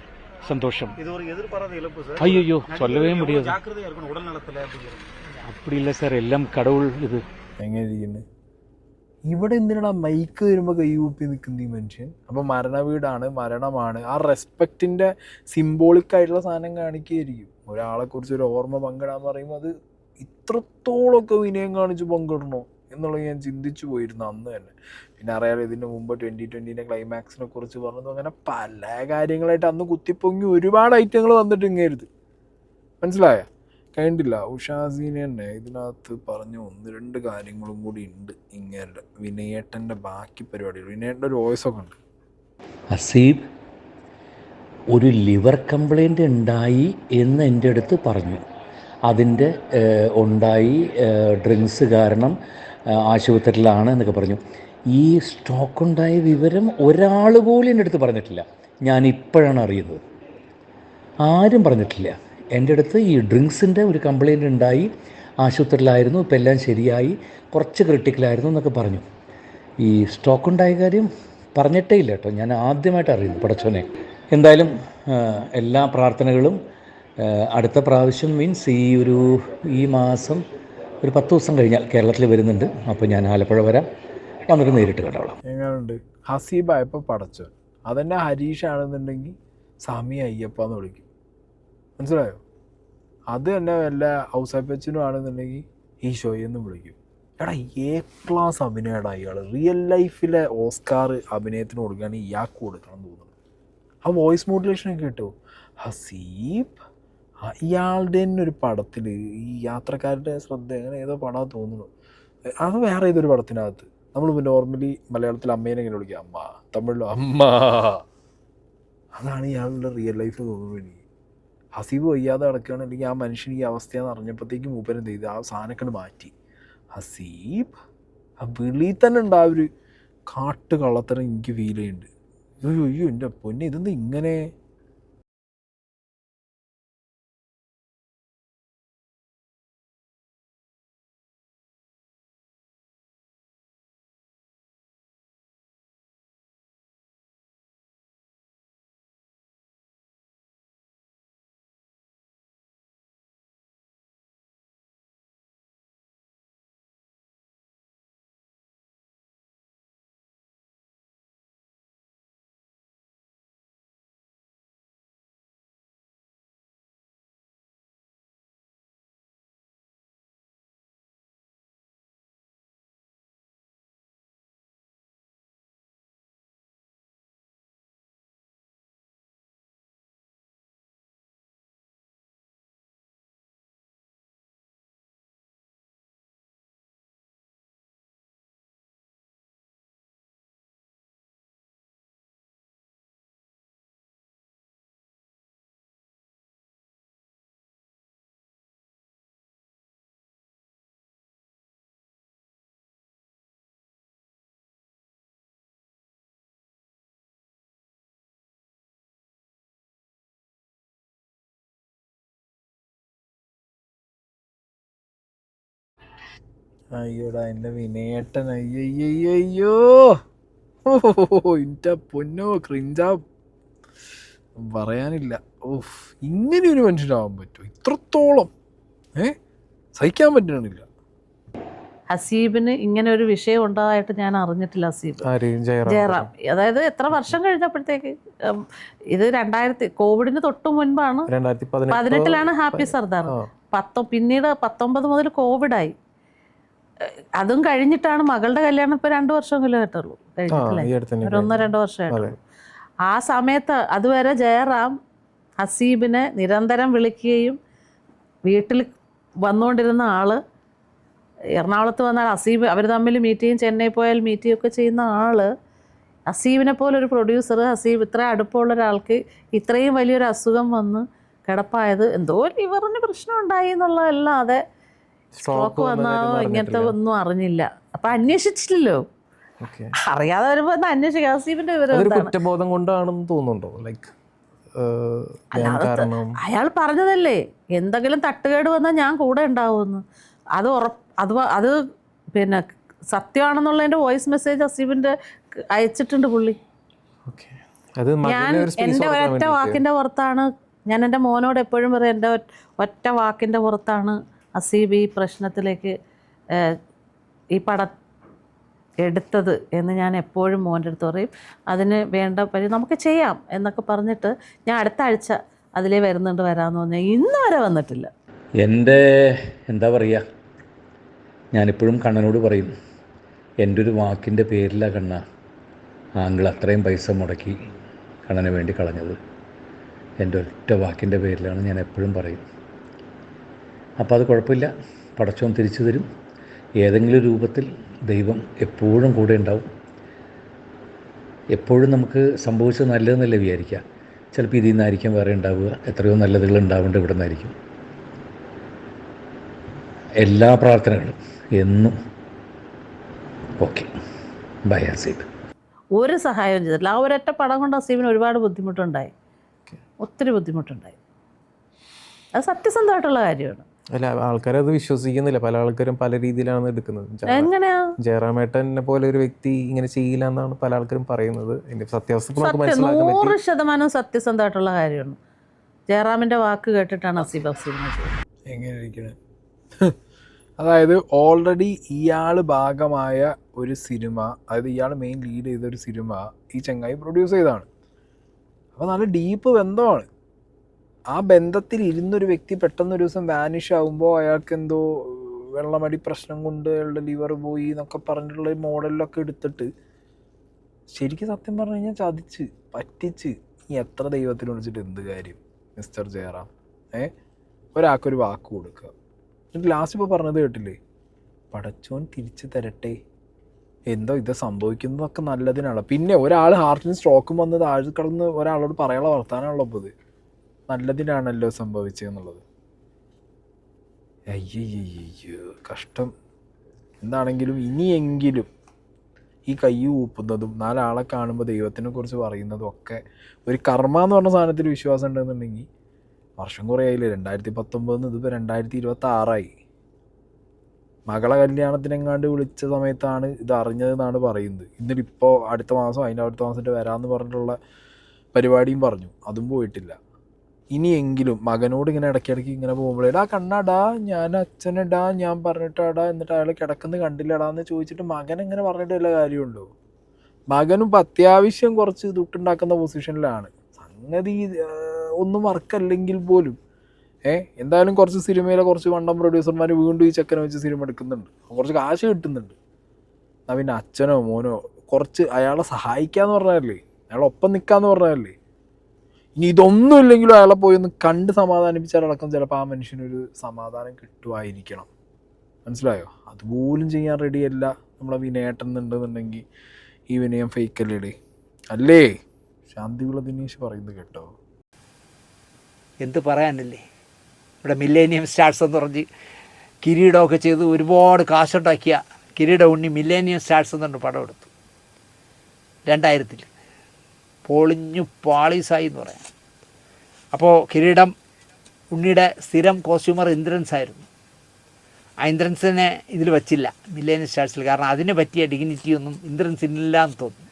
சந்தோஷம். இது ஒரு எதிர்பாராத இழப்பு சார். ஐயோ சொல்லவே முடியாது. ஜாக்கிரதையா இருக்கணும் உடல் நலத்துல அப்படிங்கிறது. அப்படி இல்லை சார், എല്ലാം കടവുൾ ഇത്. എങ്ങനെ ഇരിക്കുന്നത് ഇവിടെ എന്തിനാണ് മൈക്ക് വരുമ്പോൾ കൈ കൂപ്പി നിൽക്കുന്ന ഈ മനുഷ്യൻ? അപ്പം മരണമാണ്, ആ റെസ്പെക്റ്റിൻ്റെ സിംബോളിക്കായിട്ടുള്ള സാധനം കാണിക്കുകയായിരിക്കും. ഒരാളെക്കുറിച്ച് ഒരു ഓർമ്മ പങ്കിടാന്ന് പറയുമ്പോൾ അത് ഇത്രത്തോളമൊക്കെ വിനയം കാണിച്ച് പങ്കിടണോ എന്നുള്ളത് ഞാൻ ചിന്തിച്ചു പോയിരുന്നു അന്ന് തന്നെ. പിന്നെ അറിയാലോ ഇതിന് മുമ്പ് 2020 ക്ലൈമാക്സിനെ കുറിച്ച് പറഞ്ഞതും അങ്ങനെ പല കാര്യങ്ങളായിട്ട് അന്ന് കുത്തിപ്പൊങ്ങി ഒരുപാട് ഐറ്റങ്ങൾ വന്നിട്ട് ഇങ്ങരുത്. മനസ്സിലായ കണ്ടില്ല ഉഷാസീനെ തന്നെ ഇതിനകത്ത് പറഞ്ഞ 1-2 കാര്യങ്ങളും കൂടി ഉണ്ട്. ഇങ്ങനെ വിനയേട്ടൻ്റെ ബാക്കി പരിപാടികൾ, വിനയേട്ടൻ്റെ ഒരു വോയിസൊക്കെ ഉണ്ട്. ഹസീബ് ഒരു ലിവർ കംപ്ലൈൻറ്റ് ഉണ്ടായി എന്ന് എൻ്റെ അടുത്ത് പറഞ്ഞു. അതിൻ്റെ ഉണ്ടായി, ഡ്രിങ്ക്സ് കാരണം ആശുപത്രിയിലാണ് എന്നൊക്കെ പറഞ്ഞു. ഈ സ്ട്രോക്ക് ഉണ്ടായ വിവരം ഒരാൾ പോലും എൻ്റെ അടുത്ത് പറഞ്ഞിട്ടില്ല. ഞാൻ ഇപ്പോഴാണ് അറിയുന്നത്. ആരും പറഞ്ഞിട്ടില്ല. എൻ്റെ അടുത്ത് ഈ ഡ്രിങ്ക്സിൻ്റെ ഒരു കംപ്ലൈൻറ്റ് ഉണ്ടായി, ആശുപത്രിയിലായിരുന്നു, ഇപ്പം എല്ലാം ശരിയായി, കുറച്ച് ക്രിട്ടിക്കലായിരുന്നു എന്നൊക്കെ പറഞ്ഞു. ഈ സ്ട്രോക്ക് ഉണ്ടായ കാര്യം പറഞ്ഞിട്ടേ ഇല്ല കേട്ടോ. ഞാൻ ആദ്യമായിട്ട് അറിയുന്നു. പടച്ചോനെ, എന്തായാലും എല്ലാ പ്രാർത്ഥനകളും. അടുത്ത പ്രാവശ്യം മീൻസ് ഈ മാസം ഒരു 10 ദിവസം കഴിഞ്ഞാൽ കേരളത്തിൽ വരുന്നുണ്ട്. അപ്പോൾ ഞാൻ ആലപ്പുഴ വരാം, വന്നിട്ട് നേരിട്ട് കണ്ടോളാം. എങ്ങനെയുണ്ട്? ഹസീബായപ്പോൾ പടച്ചോൻ, അതെന്നെ ഹരീഷാണെന്നുണ്ടെങ്കിൽ സമി അയ്യപ്പ എന്ന് വിളിക്കും. മനസ്സിലായോ? അത് തന്നെ വല്ല ഔസേപ്പച്ചനും ആണെന്നുണ്ടെങ്കിൽ ഈശോയെന്നും വിളിക്കും. എടാ ക്ലാസ് അഭിനയടാ ഇയാൾ. റിയൽ ലൈഫിലെ ഓസ്കാർ അഭിനയത്തിന് കൊടുക്കുകയാണെങ്കിൽ ഇയാൾക്ക് കൊടുക്കണം എന്ന് തോന്നുന്നു. ആ വോയിസ് മോഡുലേഷനൊക്കെ കിട്ടുമോ? ഹസീബ് ഇയാളുടെ തന്നെ ഒരു പടത്തിൽ ഈ യാത്രക്കാരുടെ ശ്രദ്ധ അങ്ങനെ ഏതോ പടം തോന്നുന്നു. അത് വേറെ ഏതൊരു പടത്തിനകത്ത് നമ്മൾ നോർമലി മലയാളത്തിൽ അമ്മേനെ ഇങ്ങനെ വിളിക്കുക അമ്മ, തമിഴിലോ അമ്മ. അതാണ് ഇയാളുടെ റിയൽ ലൈഫ് തോന്നുന്നു എനിക്ക്. ഹസീബ് വയ്യാതെ കിടക്കുകയാണ്, അല്ലെങ്കിൽ ആ മനുഷ്യൻ ഈ അവസ്ഥയെന്ന് അറിഞ്ഞപ്പോഴത്തേക്കും മൂപ്പൻ എന്ത് ചെയ്ത് ആ സാധനമൊക്കെ മാറ്റി. ഹസീബ് ആ വിളിയിൽ തന്നെ ഉണ്ട് ആ ഒരു കാട്ട് കള്ളത്തരം എനിക്ക് ഫീൽ ചെയ്യുന്നുണ്ട്. അയ്യോ എൻ്റെ പൊന്നെ, ഇതെന്താ ഇങ്ങനെ? അയ്യോടാ എൻ്റെ വിനയേട്ടൻ, അയ്യോ എൻ്റെ പൊന്നോ, ക്രിഞ്ചാ പറയാനില്ല. ഓഫ്, ഇങ്ങനെ ഒരു മനുഷ്യനാവാൻ പറ്റുമോ? ഇത്രത്തോളം സഹിക്കാൻ പറ്റണില്ല. ഹസീബിന് ഇങ്ങനെ ഒരു വിഷയം ഉണ്ടായിട്ട് ഞാൻ അറിഞ്ഞിട്ടില്ല. ഹസീബ് ജയറാം, അതായത് എത്ര വർഷം കഴിഞ്ഞപ്പോഴത്തേക്ക്, ഇത് കോവിഡിന് തൊട്ട് മുൻപാണ്, 2018 ഹാപ്പി സർദാർ. പിന്നീട് 19 മുതൽ കോവിഡായി. അതും കഴിഞ്ഞിട്ടാണ് മകളുടെ കല്യാണം. ഇപ്പൊ 2 വർഷമെങ്കിലും ആയിട്ടുള്ളൂ, കഴിഞ്ഞിട്ടില്ലേ? 1-2 വർഷമായിട്ടുള്ളൂ. ആ സമയത്ത് അതുവരെ ജയറാം ഹസീബിനെ നിരന്തരം വിളിക്കുകയും വീട്ടിൽ വന്നുകൊണ്ടിരുന്ന ആള്, എറണാകുളത്ത് വന്നാൽ ഹസീബ് അവർ തമ്മിൽ മീറ്റ് ചെയ്യും, ചെന്നൈ പോയാൽ മീറ്റ് ചെയ്യുകയൊക്കെ ചെയ്യുന്ന ആള് ഹസീബിനെ പോലെ ഒരു പ്രൊഡ്യൂസർ, ഹസീബ് ഇത്ര അടുപ്പമുള്ള ഒരാൾക്ക് ഇത്രയും വലിയൊരു അസുഖം വന്ന് കിടപ്പായത് എന്തോ ലിവറിന് പ്രശ്നം ഉണ്ടായി എന്നുള്ളതല്ലാതെ സ്ട്രോക്ക് വന്നോ ഇങ്ങനത്തെ ഒന്നും അറിഞ്ഞില്ല. അപ്പം അന്വേഷിച്ചില്ലല്ലോ. അറിയാതെ വരുമ്പോൾ ഒന്ന് അന്വേഷിക്കാം ഹസീബിന്റെ വിവരം. കുറ്റബോധം കൊണ്ടാണെന്ന് തോന്നുന്നുണ്ടോ? ലൈക്ക് അയാൾ പറഞ്ഞതല്ലേ എന്തെങ്കിലും തട്ടുകേട് വന്നാൽ ഞാൻ കൂടെ ഉണ്ടാവുമെന്ന്. അത് പിന്നെ സത്യമാണെന്നുള്ളതിൻ്റെ വോയിസ് മെസ്സേജ് ഹസീബിൻ്റെ അയച്ചിട്ടുണ്ട് പുള്ളി. ഞാൻ എൻ്റെ ഒരൊറ്റ വാക്കിൻ്റെ പുറത്താണ്, ഞാൻ എൻ്റെ മോനോട് എപ്പോഴും പറയും, എൻ്റെ ഒറ്റ വാക്കിൻ്റെ പുറത്താണ് ഹസീബ് ഈ പ്രശ്നത്തിലേക്ക് ഈ പടം എടുത്തത് എന്ന് ഞാൻ എപ്പോഴും മോൻ്റെ അടുത്ത് പറയും. അതിന് വേണ്ട നമുക്ക് ചെയ്യാം എന്നൊക്കെ പറഞ്ഞിട്ട് ഞാൻ അടുത്ത ആഴ്ച അതിലേ വരാമെന്ന് പറഞ്ഞാൽ ഇന്ന് വരെ വന്നിട്ടില്ല. എൻ്റെ എന്താ പറയുക, ഞാനിപ്പോഴും കണ്ണനോട് പറയും, എൻ്റെ ഒരു വാക്കിൻ്റെ പേരിലാണ് കണ്ണ ആങ്കിൾ അത്രയും പൈസ മുടക്കി കണ്ണന് വേണ്ടി കളഞ്ഞത്. എൻ്റെ ഒറ്റ വാക്കിൻ്റെ പേരിലാണ്, ഞാൻ എപ്പോഴും പറയും. അപ്പോൾ അത് കുഴപ്പമില്ല, പടച്ചോൻ തിരിച്ചു തരും. ഏതെങ്കിലും രൂപത്തിൽ ദൈവം എപ്പോഴും കൂടെ ഉണ്ടാവും. എപ്പോഴും നമുക്ക് സംഭവിച്ചത് നല്ലതെന്നല്ലേ വിചാരിക്കുക. ചിലപ്പോൾ ഇതിൽ നിന്നായിരിക്കും വേറെ ഉണ്ടാവുക, എത്രയോ നല്ലതുകൾ ഉണ്ടാവേണ്ടത് ഇവിടെ നിന്നായിരിക്കും. എല്ലാ പ്രാർത്ഥനകളും എന്നും ഓക്കെ. ബൈ ഹസീബ്. ഒരു സഹായവും ചെയ്തിട്ടില്ല. ആ ഒരൊറ്റ പടം കൊണ്ട് ഹസീബിന് ഒരുപാട് ബുദ്ധിമുട്ടുണ്ടായി, ഒത്തിരി ബുദ്ധിമുട്ടുണ്ടായി. അത് സത്യസന്ധമായിട്ടുള്ള കാര്യമാണ്. അല്ല, ആൾക്കാരത് വിശ്വസിക്കുന്നില്ല. പല ആൾക്കാരും പല രീതിയിലാണ് എടുക്കുന്നത്. എങ്ങനെയാ ജയറാമേട്ടനെ പോലെ ഒരു വ്യക്തി ഇങ്ങനെ ചെയ്യില്ല എന്നാണ് പല ആൾക്കാരും പറയുന്നത്. സത്യാവസ്ഥ 100% സത്യസന്ധമായിട്ടുള്ള കാര്യമാണ്. ജയറാമിന്റെ വാക്ക് കേട്ടിട്ടാണ് ഹസീബ് എങ്ങനെ ഇരിക്കണേ. അതായത് ഓൾറെഡി ഇയാൾ ഭാഗമായ ഒരു സിനിമ, അതായത് ഇയാൾ മെയിൻ ലീഡ് ചെയ്ത ഒരു സിനിമ ഈ ചങ്ങായി പ്രൊഡ്യൂസ് ചെയ്തതാണ്. അപ്പോൾ നല്ല ഡീപ്പ് ബന്ധമാണ്. ആ ബന്ധത്തിൽ ഇരുന്നൊരു വ്യക്തി പെട്ടെന്നൊരു ദിവസം വാനിഷ് ആകുമ്പോൾ അയാൾക്ക് എന്തോ വെള്ളമടി പ്രശ്നം കൊണ്ട് അയാളുടെ ലിവർ പോയി എന്നൊക്കെ പറഞ്ഞിട്ടുള്ള മോഡലിലൊക്കെ എടുത്തിട്ട് ശരിക്കും സത്യം പറഞ്ഞു കഴിഞ്ഞാൽ ചതിച്ച് പറ്റിച്ച് ഈ എത്ര ദൈവത്തിന് വിളിച്ചിട്ട് എന്ത് കാര്യം മിസ്റ്റർ ജയറാം. ഒരാൾക്കൊരു വാക്ക് കൊടുക്കുക. എന്നിട്ട് ലാസ്റ്റ് ഇപ്പോൾ പറഞ്ഞത് കേട്ടില്ലേ, പടച്ചോൻ തിരിച്ചു തരട്ടെ, എന്തോ ഇത് സംഭവിക്കുന്നതൊക്കെ നല്ലതിനാണ്. പിന്നെ ഒരാൾ ഹാർട്ടിന് സ്ട്രോക്കും വന്ന് താഴെ കിടന്ന് ഒരാളോട് പറയാനുള്ള വർത്താനമുള്ളപ്പോൾ ഇത് നല്ലതിനാണല്ലോ സംഭവിച്ചതെന്നുള്ളത്. അയ്യോ കഷ്ടം. എന്താണെങ്കിലും ഇനിയെങ്കിലും ഈ കൈ ഊപ്പുന്നതും നാലാളെ കാണുമ്പോൾ ദൈവത്തിനെ കുറിച്ച് പറയുന്നതും ഒക്കെ ഒരു കർമ്മ എന്ന് പറഞ്ഞ സാധനത്തിൽ വിശ്വാസം ഉണ്ടെന്നുണ്ടെങ്കിൽ വർഷം കുറേ ആയില്ലേ, 2019 ഇതിപ്പോൾ 2026. മകളെ കല്യാണത്തിനെങ്ങാണ്ട് വിളിച്ച സമയത്താണ് ഇത് അറിഞ്ഞതെന്നാണ് പറയുന്നത്. എന്നിട്ടിപ്പോൾ അടുത്ത മാസം അതിൻ്റെ അടുത്ത മാസമായിട്ട് വരാമെന്ന് പറഞ്ഞിട്ടുള്ള പരിപാടിയും പറഞ്ഞു, അതും പോയിട്ടില്ല. ഇനിയെങ്കിലും മകനോട് ഇങ്ങനെ ഇടയ്ക്കിടയ്ക്ക് ഇങ്ങനെ പോകുമ്പോഴേടാ കണ്ണാടാ ഞാൻ അച്ഛനെടാ ഞാൻ പറഞ്ഞിട്ടാടാ, എന്നിട്ട് അയാൾ കിടക്കുന്നത് കണ്ടില്ലടാ എന്ന് ചോദിച്ചിട്ട് മകൻ എങ്ങനെ പറഞ്ഞിട്ട് വല്ല കാര്യമുണ്ടോ? മകനും ഇപ്പം അത്യാവശ്യം കുറച്ച് ദുട്ടുണ്ടാക്കുന്ന പൊസിഷനിലാണ്. സംഗതി ഒന്നും വർക്കല്ലെങ്കിൽ പോലും എന്തായാലും കുറച്ച് സിനിമയിലെ കുറച്ച് വണ്ടം പ്രൊഡ്യൂസർമാർ വീണ്ടും ഈ ചെക്കനെ വെച്ച് സിനിമ എടുക്കുന്നുണ്ട്, കുറച്ച് കാശ് കിട്ടുന്നുണ്ട്. എന്നാൽ പിന്നെ അച്ഛനോ മോനോ കുറച്ച് അയാളെ സഹായിക്കാന്ന് പറഞ്ഞതല്ലേ, അയാളൊപ്പം നിൽക്കാന്ന് പറഞ്ഞതല്ലേ. ഇനി ഇതൊന്നും ഇല്ലെങ്കിലും അയാളെ പോയി ഒന്ന് കണ്ട് സമാധാനിപ്പിച്ചാലടക്കം ചിലപ്പോൾ ആ മനുഷ്യനൊരു സമാധാനം കിട്ടുമായിരിക്കണം. മനസ്സിലായോ? അതുപോലും ചെയ്യാൻ റെഡിയല്ല നമ്മളെ വിനയേട്ടൻ എന്നുണ്ടെന്നുണ്ടെങ്കിൽ ഈ വിനയം ഫേക്കല്ലേ അല്ലേ? ശാന്തിവിള ദിനേശ് പറയുന്നത് കേട്ടോ. എന്ത് പറയാനല്ലേ, ഇവിടെ മില്ലേനിയം സ്റ്റാർസ് എന്ന് പറഞ്ഞ് കിരീടമൊക്കെ ചെയ്ത് ഒരുപാട് കാശുണ്ടാക്കിയ കിരീട ഉണ്ണി മില്ലേനിയം സ്റ്റാർസ് എന്ന് പറഞ്ഞ പടം എടുത്തു 2000. പൊളിഞ്ഞു പാളീസായി എന്ന് പറയാം. അപ്പോൾ കിരീടം ഉണ്ണിയുടെ സ്ഥിരം കോസ്റ്റ്യൂമർ ഇന്ദ്രൻസ് ആയിരുന്നു. ആ ഇന്ദ്രൻസിനെ ഇതിൽ വച്ചില്ല മില്ലേനിയം സ്റ്റാർസിൽ, കാരണം അതിന് പറ്റിയ ഡിഗ്നിറ്റിയൊന്നും ഇന്ദ്രൻസിനില്ല എന്ന് തോന്നുന്നു.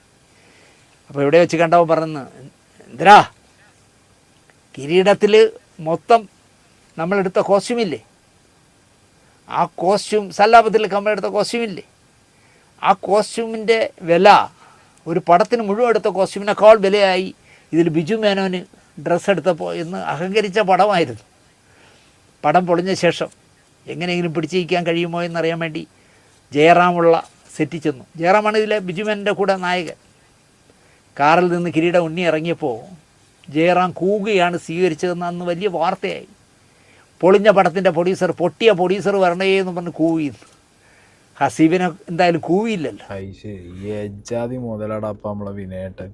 അപ്പോൾ ഇവിടെ വെച്ച് കണ്ടപ്പോൾ പറഞ്ഞു, എന്തിനാ കിരീടത്തിൽ മൊത്തം നമ്മളെടുത്ത കോസ്റ്റ്യൂമില്ലേ, ആ കോസ്റ്റ്യൂം സല്ലാപത്തിൽ നമ്മളെടുത്ത കോസ്റ്റ്യൂമില്ലേ, ആ കോസ്റ്റ്യൂമിൻ്റെ വില ഒരു പടത്തിന് മുഴുവൻ എടുത്ത കോസ്റ്റ്യൂമിനേക്കാൾ വിലയായി ഇതിൽ ബിജു മേനോന് ഡ്രസ്സ് എടുത്തപ്പോൾ എന്ന് അഹങ്കരിച്ച പടമായിരുന്നു. പടം പൊളിഞ്ഞ ശേഷം എങ്ങനെയെങ്കിലും പിടിച്ചിരിക്കാൻ കഴിയുമോ എന്നറിയാൻ വേണ്ടി ജയറാമുള്ള സെറ്റിൽ ചെന്നു. ജയറാമാണ് ഇതിലെ ബിജു മേനോൻ്റെ കൂടെ നായകൻ. കാറിൽ നിന്ന് കിരീട ഉണ്ണി ഇറങ്ങിയപ്പോൾ ജയറാം കൂകുകയാണ് സ്വീകരിച്ചതെന്ന് അന്ന് വലിയ വാർത്തയായി. പൊളിഞ്ഞ പടത്തിൻ്റെ പ്രൊഡ്യൂസർ, പൊട്ടിയ പ്രൊഡ്യൂസർ വരണേ എന്ന് പറഞ്ഞ് കൂവിയിരുന്നു. ഹസീബിനെ എന്തായാലും കൂവിയില്ലല്ലോ. ശരി ഈ എജാതി മുതലാടാ അപ്പം നമ്മളെ വിനയേട്ടൻ.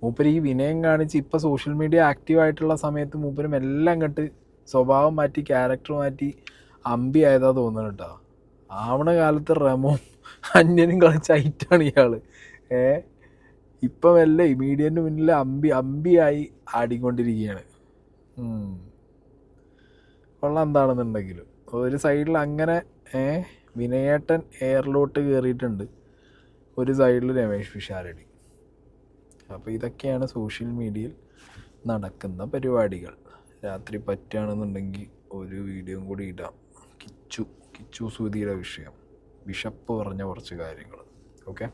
മൂപ്പര് ഈ വിനയം കാണിച്ച് ഇപ്പം സോഷ്യൽ മീഡിയ ആക്റ്റീവ് ആയിട്ടുള്ള സമയത്ത് മൂപ്പരും എല്ലാം അങ്ങോട്ട് സ്വഭാവം മാറ്റി ക്യാരക്ടർ മാറ്റി അമ്പി ആയതാ തോന്നുന്നു കേട്ടോ. ആവണ കാലത്ത് റെമോം അന്യനും കളിച്ച ഐറ്റാണ് ഇയാള്. ഇപ്പം അല്ലേ മീഡിയൻ്റെ മുന്നിൽ അമ്പിയായി ആടിക്കൊണ്ടിരിക്കുകയാണ്. കൊള്ളാം. എന്താണെന്നുണ്ടെങ്കിലും ഒരു സൈഡിൽ അങ്ങനെ വിനയേട്ടൻ എയറിലോട്ട് കയറിയിട്ടുണ്ട്, ഒരു സൈഡിൽ രമേഷ് പിഷാരടി. അപ്പോൾ ഇതൊക്കെയാണ് സോഷ്യൽ മീഡിയയിൽ നടക്കുന്ന പരിപാടികൾ. രാത്രി പറ്റുകയാണെന്നുണ്ടെങ്കിൽ ഒരു വീഡിയോ കൂടി ഇടാം. കിച്ചു സുധിയുടെ വിഷയം, ബിഷപ്പ് പറഞ്ഞ കുറച്ച് കാര്യങ്ങൾ. ഓക്കെ.